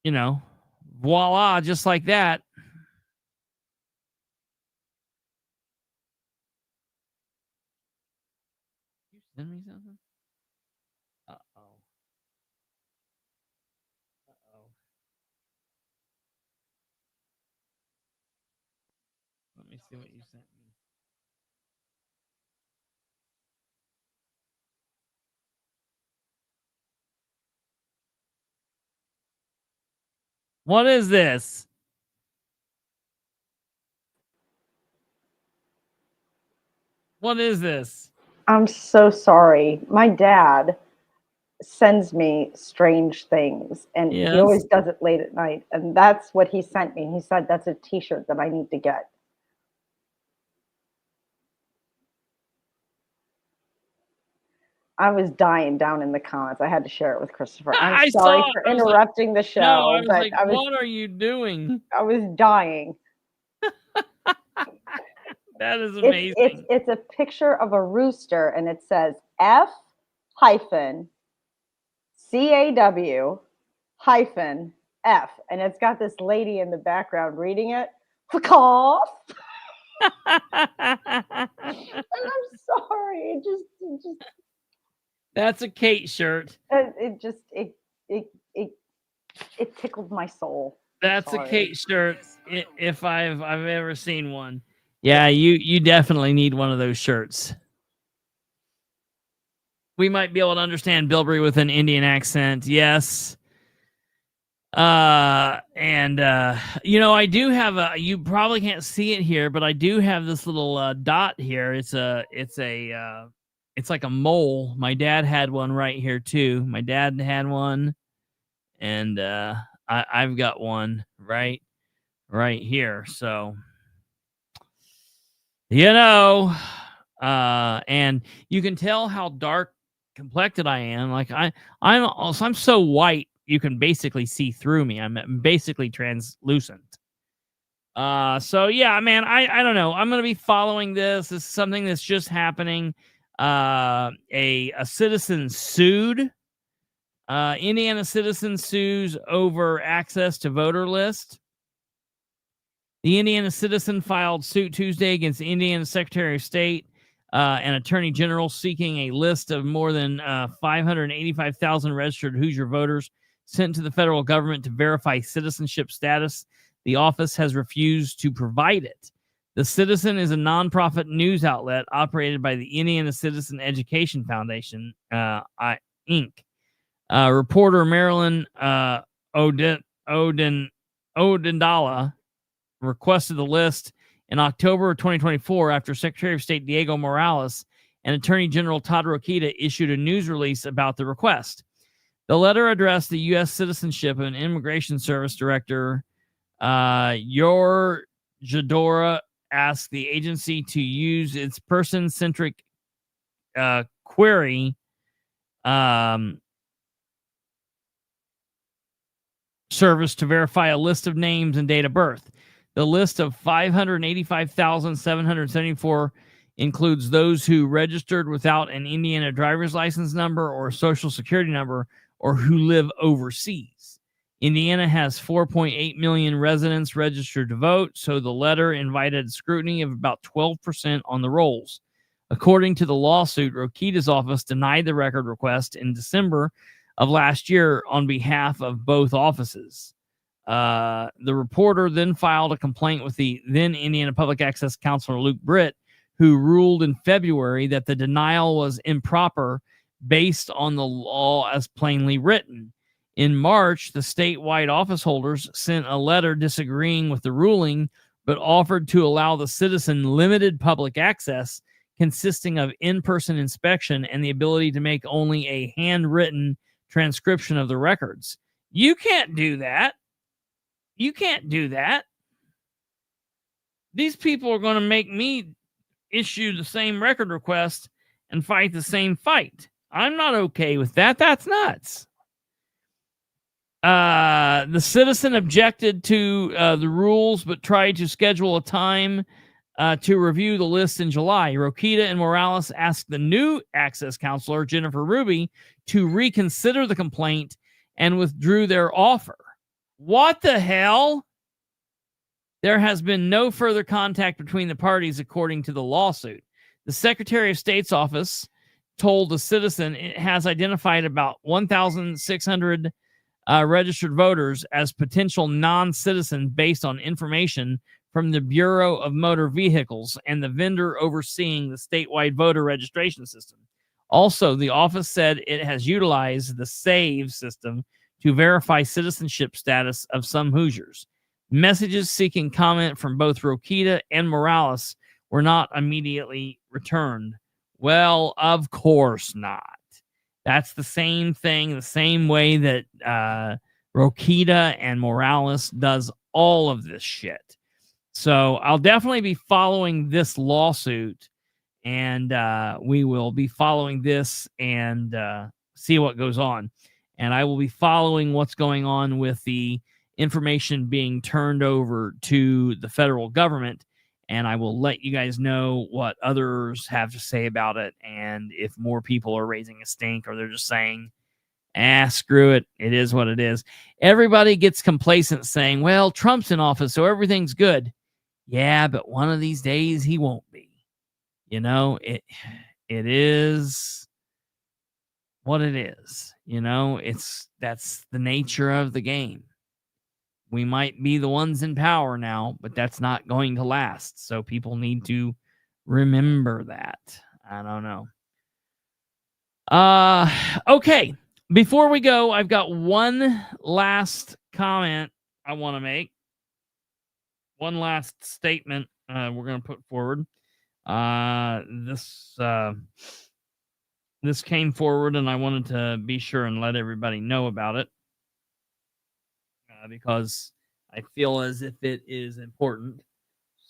you know, voila, just like that. You send me something? Uh-oh. Let me see what you sent me. What is this? What is this? I'm so sorry. My dad sends me strange things, and he Yes. always does it late at night. And that's what he sent me. He said that's a T-shirt that I need to get. I was dying down in the comments. I had to share it with Kristopher. I'm I sorry saw it. for I was like, interrupting the show, No, I was but like, what are you doing? I was dying. That is amazing. It's a picture of a rooster, and it says F-CAW-F, and it's got this lady in the background reading it. Cough. And I'm sorry. It just That's a Kate shirt. it tickled my soul. That's Sorry. a Kate shirt if I've ever seen one. Yeah, you definitely need one of those shirts. We might be able to understand Bilbrey with an Indian accent. Yes. I do have you probably can't see it here, but I do have this little dot here. It's like a mole. My dad had one right here too. My dad had one, and I've got one right here. So, and you can tell how dark complected I am. Like I'm so white you can basically see through me. I'm basically translucent. So yeah, man, I don't know. I'm gonna be following this. This is something that's just happening. A citizen sued. Indiana citizen sues over access to voter list. The Indiana citizen filed suit Tuesday against the Indiana Secretary of State and Attorney General seeking a list of more than 585,000 registered Hoosier voters sent to the federal government to verify citizenship status. The office has refused to provide it. The Citizen is a nonprofit news outlet operated by the Indiana Citizen Education Foundation, Inc. Reporter Marilyn Odendala requested the list in October of 2024 after Secretary of State Diego Morales and Attorney General Todd Rokita issued a news release about the request. The letter addressed the U.S. Citizenship and Immigration Service Director Yor Jadora asked the agency to use its person-centric query service to verify a list of names and date of birth. The list of 585,774 includes those who registered without an Indiana driver's license number or social security number or who live overseas. Indiana has 4.8 million residents registered to vote, so the letter invited scrutiny of about 12% on the rolls. According to the lawsuit, Rokita's office denied the record request in December of last year on behalf of both offices. The reporter then filed a complaint with the then Indiana Public Access Counselor Luke Britt, who ruled in February that the denial was improper based on the law as plainly written. In March, the statewide office holders sent a letter disagreeing with the ruling, but offered to allow the Citizen limited public access consisting of in-person inspection and the ability to make only a handwritten transcription of the records. You can't do that. You can't do that. These people are going to make me issue the same record request and fight the same fight. I'm not okay with that. That's nuts. The Citizen objected to the rules, but tried to schedule a time to review the list in July. Rokita and Morales asked the new access counselor, Jennifer Ruby, to reconsider the complaint and withdrew their offer. What the hell? There has been no further contact between the parties, according to the lawsuit. The Secretary of State's office told the Citizen it has identified about 1,600 registered voters as potential non-citizen based on information from the Bureau of Motor Vehicles and the vendor overseeing the statewide voter registration system. Also, the office said it has utilized the SAVE system to verify citizenship status of some Hoosiers. Messages seeking comment from both Rokita and Morales were not immediately returned. Well, of course not. That's the same thing, the same way that Rokita and Morales does all of this shit. So I'll definitely be following this lawsuit, and we will be following this and see what goes on. And I will be following what's going on with the information being turned over to the federal government, and I will let you guys know what others have to say about it, and if more people are raising a stink or they're just saying, screw it, it is what it is. Everybody gets complacent saying, well, Trump's in office, so everything's good. Yeah, but one of these days he won't be. You know, it is what it is. You know, that's the nature of the game. We might be the ones in power now, but that's not going to last. So people need to remember that. I don't know. Okay. Before we go, I've got one last comment I want to make. One last statement we're going to put forward. This came forward, and I wanted to be sure and let everybody know about it. Because I feel as if it is important.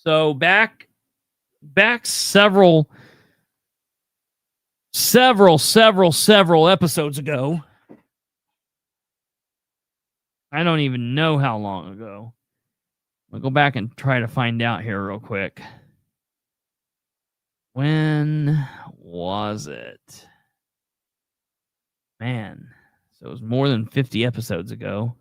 So back several episodes ago, I don't even know how long ago. I'll go back and try to find out here real quick. When was it? Man, so it was more than 50 episodes ago.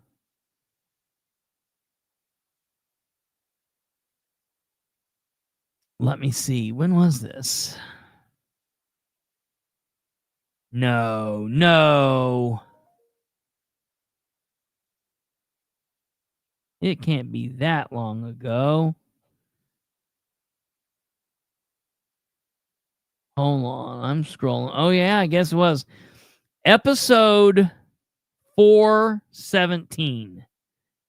Let me see. When was this? No. It can't be that long ago. Hold on. I'm scrolling. Oh, yeah, I guess it was. Episode 417.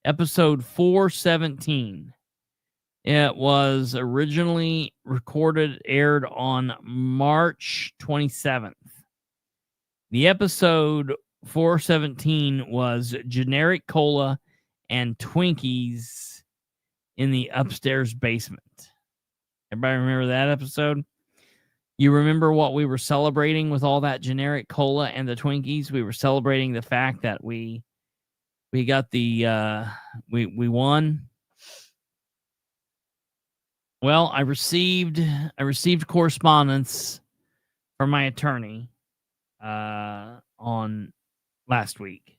Episode 417. It was originally aired on March 27th. The episode 417 was generic cola and Twinkies in the upstairs basement. Everybody remember that episode? You remember what we were celebrating with all that generic cola and the Twinkies? We were celebrating the fact that we got the we won. Well, I received correspondence from my attorney on last week.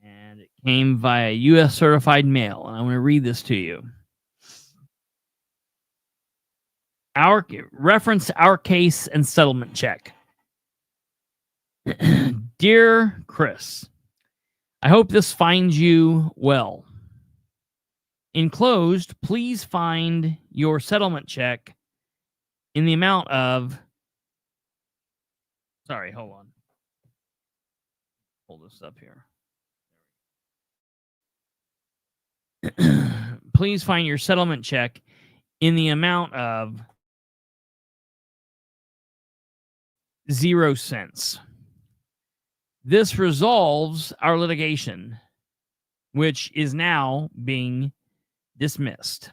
And it came via U.S. certified mail. And I'm going to read this to you. Reference our case and settlement check. Dear Chris, I hope this finds you well. Enclosed, please find your settlement check in the amount of... Sorry, hold on. Pull this up here. Please find your settlement check in the amount of 0 cents. This resolves our litigation, which is now being dismissed.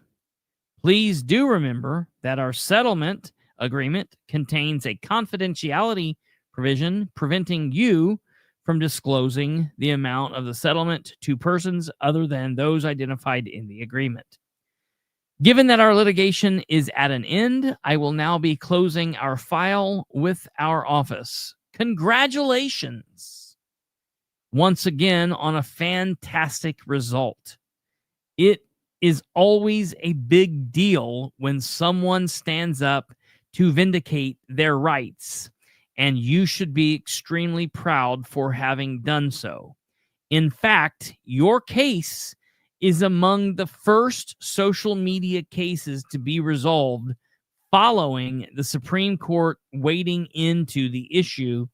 Please do remember that our settlement agreement contains a confidentiality provision preventing you from disclosing the amount of the settlement to persons other than those identified in the agreement. Given that our litigation is at an end, I will now be closing our file with our office. Congratulations once again on a fantastic result. It is always a big deal when someone stands up to vindicate their rights, and you should be extremely proud for having done so. In fact, your case is among the first social media cases to be resolved following the Supreme Court wading into the issue,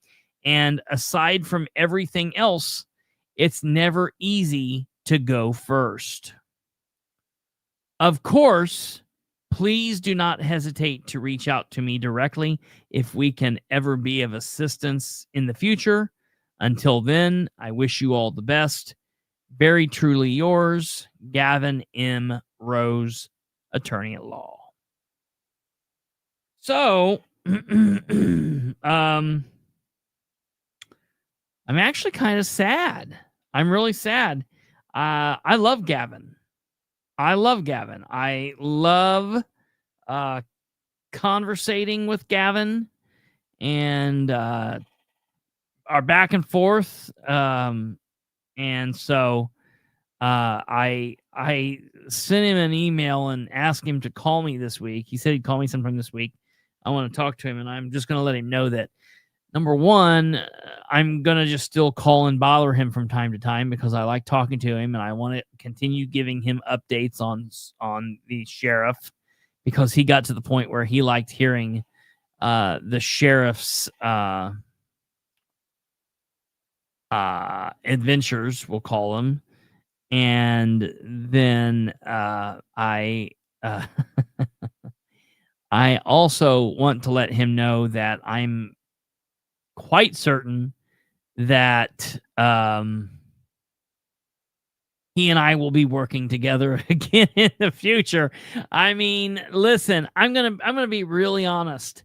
and aside from everything else, it's never easy to go first. Of course, please do not hesitate to reach out to me directly if we can ever be of assistance in the future. Until then, I wish you all the best. Very truly yours, Gavin M. Rose, attorney at law. So, I'm actually kind of sad. I'm really sad. I love Gavin. I love conversating with Gavin and our back and forth. And so I sent him an email and asked him to call me this week. He said he'd call me sometime this week. I want to talk to him, and I'm just going to let him know that, number one, I'm going to just still call and bother him from time to time because I like talking to him, and I want to continue giving him updates on the sheriff, because he got to the point where he liked hearing the sheriff's adventures, we'll call them. And then I also want to let him know that I'm quite certain that he and I will be working together again in the future. I mean, listen, I'm gonna be really honest.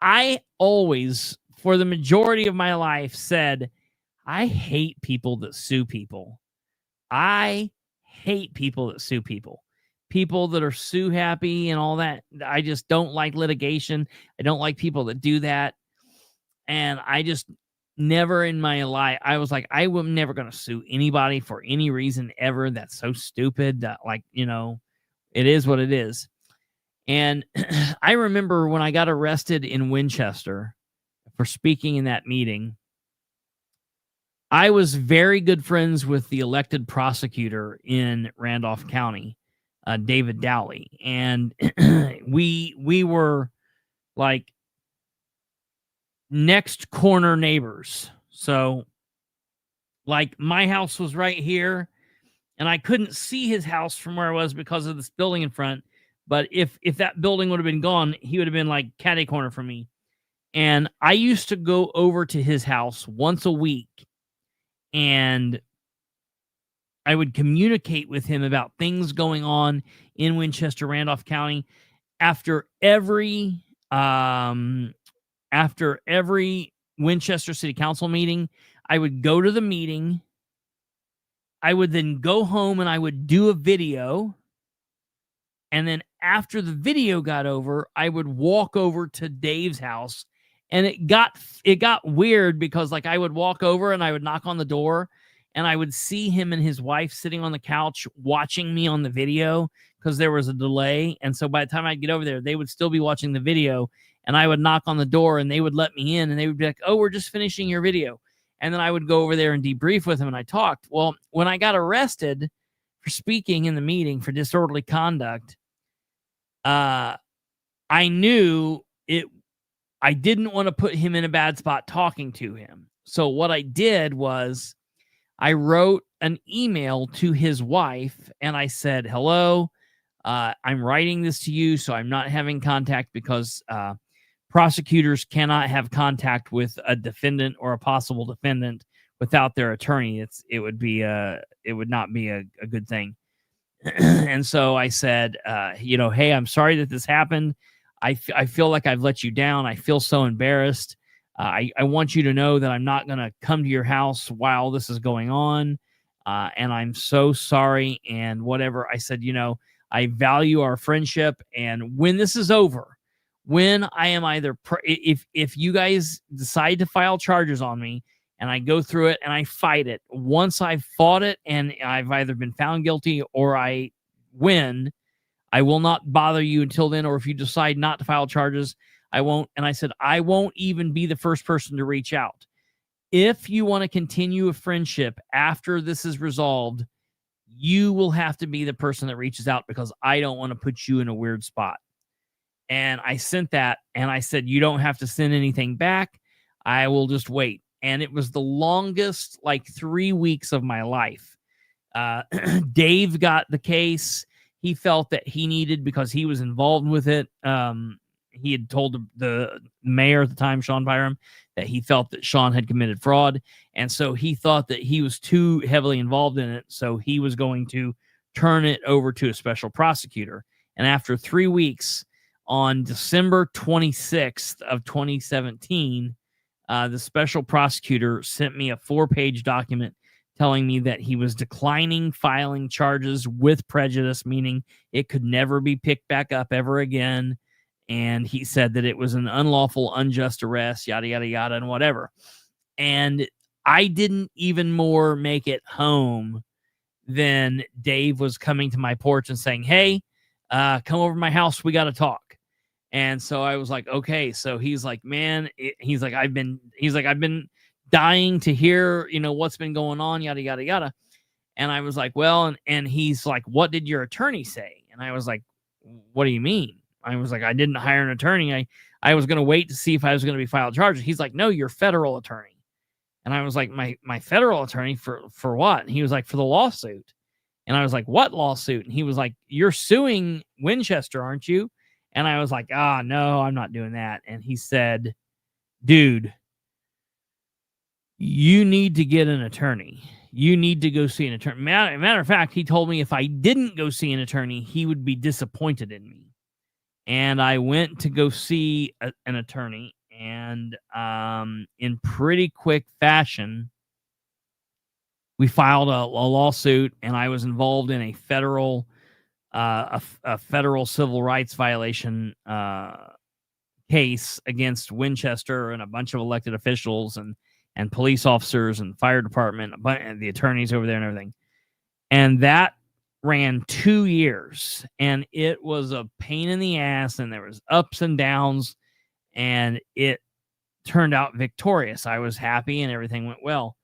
I always, for the majority of my life, said I hate people that sue people. I hate people that sue people. People that are sue happy and all that. I just don't like litigation. I don't like people that do that. And I just never in my life, I was like, I am never going to sue anybody for any reason ever. That's so stupid. That, like, you know, it is what it is. And I remember when I got arrested in Winchester for speaking in that meeting, I was very good friends with the elected prosecutor in Randolph County, David Dowley. And we were like next corner neighbors. So like my house was right here and I couldn't see his house from where I was because of this building in front. But if that building would have been gone, he would have been like catty corner from me. And I used to go over to his house once a week, and I would communicate with him about things going on in Winchester, Randolph County. After every Winchester City Council meeting, I would go to the meeting. I would then go home and I would do a video. And then after the video got over, I would walk over to Dave's house. And it got weird because, like, I would walk over and I would knock on the door and I would see him and his wife sitting on the couch watching me on the video because there was a delay. And so by the time I'd get over there, they would still be watching the video, and I would knock on the door and they would let me in and they would be like, "Oh, we're just finishing your video." And then I would go over there and debrief with him, and I talked. Well, when I got arrested for speaking in the meeting for disorderly conduct, I knew it. I didn't want to put him in a bad spot talking to him. So what I did was I wrote an email to his wife and I said, "Hello, I'm writing this to you, so I'm not having contact because prosecutors cannot have contact with a defendant or a possible defendant without their attorney. It would not be a good thing." And so I said, "Hey, I'm sorry that this happened. I feel like I've let you down. I feel so embarrassed. I want you to know that I'm not going to come to your house while this is going on. And I'm so sorry." And whatever. I said, I value our friendship. And when this is over, when I am either, if you guys decide to file charges on me and I go through it and I fight it, once I've fought it and I've either been found guilty or I win, I will not bother you until then. Or if you decide not to file charges, I won't. And I said, I won't even be the first person to reach out. If you want to continue a friendship after this is resolved, you will have to be the person that reaches out because I don't want to put you in a weird spot. And I sent that and I said, you don't have to send anything back. I will just wait. And it was the longest, like 3 weeks of my life. Dave got the case. he felt that he needed, because he was involved with it. He had told the mayor at the time, Sean Byram, that he felt that Sean had committed fraud. And so he thought that he was too heavily involved in it. So he was going to turn it over to a special prosecutor. And after 3 weeks, on December 26th of 2017, the special prosecutor sent me a 4-page document telling me that he was declining filing charges with prejudice, meaning it could never be picked back up ever again. And he said that it was an unlawful, unjust arrest, yada, yada, yada, and whatever. And I didn't even more make it home than Dave was coming to my porch and saying, hey, come over to my house. We got to talk. And so I was like, okay. So he's like, man, he's like, I've been dying to hear, what's been going on, yada, yada, yada. And I was like, well, and he's like, what did your attorney say? And I was like, what do you mean? I was like, I didn't hire an attorney. I was going to wait to see if I was going to be filed charges. He's like, no, you're federal attorney. And I was like, my federal attorney for what? And he was like, for the lawsuit. And I was like, what lawsuit? And he was like, you're suing Winchester, aren't you? And I was like, no, I'm not doing that. And he said, dude, you need to get an attorney. You need to go see an attorney. Matter of fact, he told me if I didn't go see an attorney, he would be disappointed in me. And I went to go see an attorney, and in pretty quick fashion, we filed a lawsuit, and I was involved in a federal civil rights violation case against Winchester and a bunch of elected officials and police officers and fire department and the attorneys over there and everything. And that ran 2 years, and it was a pain in the ass, and there was ups and downs, and it turned out victorious. I was happy and everything went well.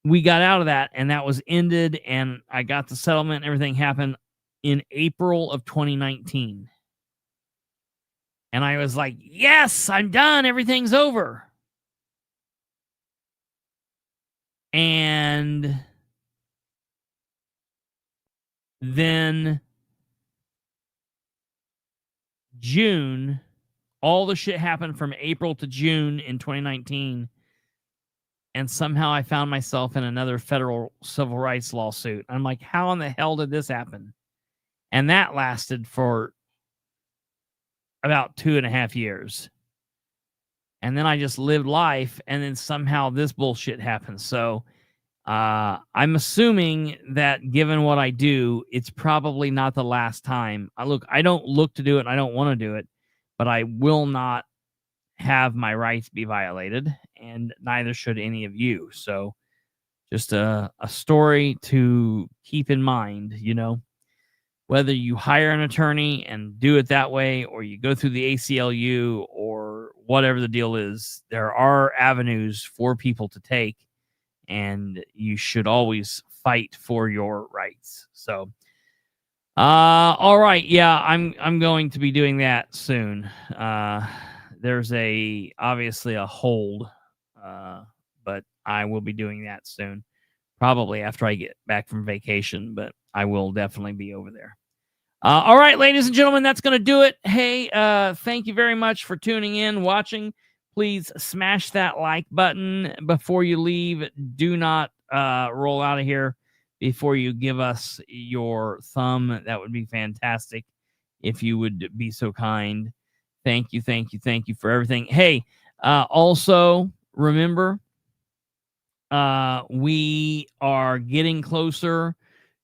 We got out of that, and that was ended, and I got the settlement and everything happened in April of 2019. And I was like, yes, I'm done. Everything's over. And then June, all the shit happened from April to June in 2019. And somehow I found myself in another federal civil rights lawsuit. I'm like, how in the hell did this happen? And that lasted for about 2.5 years. And then I just lived life, and then somehow this bullshit happened. So I'm assuming that given what I do, it's probably not the last time. I don't look to do it, and I don't want to do it, but I will not have my rights be violated, and neither should any of you. So just a story to keep in mind, whether you hire an attorney and do it that way, or you go through the ACLU, or whatever the deal is, there are avenues for people to take, and you should always fight for your rights. So, all right. Yeah, I'm going to be doing that soon. There's obviously a hold, but I will be doing that soon, probably after I get back from vacation, but I will definitely be over there. All right, ladies and gentlemen, that's going to do it. Hey, thank you very much for tuning in, watching. Please smash that like button before you leave. Do not roll out of here before you give us your thumb. That would be fantastic if you would be so kind. Thank you for everything. Hey, also, remember, we are getting closer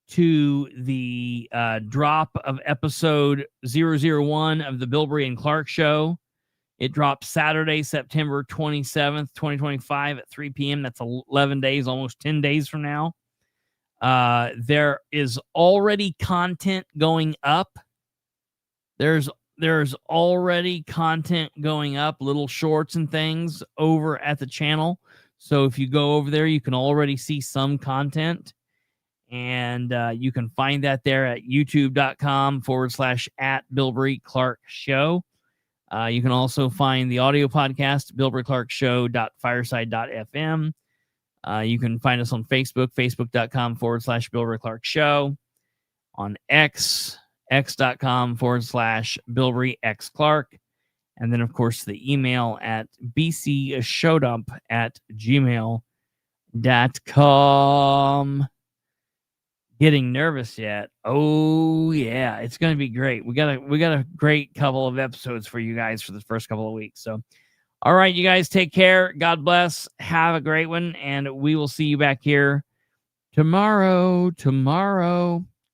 to the drop of episode 001 of the Bilbrey and Clark Show. It drops Saturday, September 27th, 2025 at 3 p.m. That's 11 days, almost 10 days from now. There is already content going up. There's already content going up, little shorts and things over at the channel. So if you go over there, you can already see some content. And you can find that there at youtube.com/@Bilbrey Clark Show. You can also find the audio podcast, bilbreyclarkshow.fireside.fm. You can find us on Facebook, facebook.com/Bilbrey Clark Show. on x.com/Bilbrey X Clark. And then, of course, the email at bcshowdump@gmail.com. Getting nervous yet? Oh yeah, it's going to be great. We got a great couple of episodes for you guys for the first couple of weeks. So, all right, you guys take care. God bless. Have a great one, and we will see you back here tomorrow.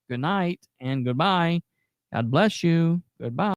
Good night and goodbye. God bless you. Goodbye.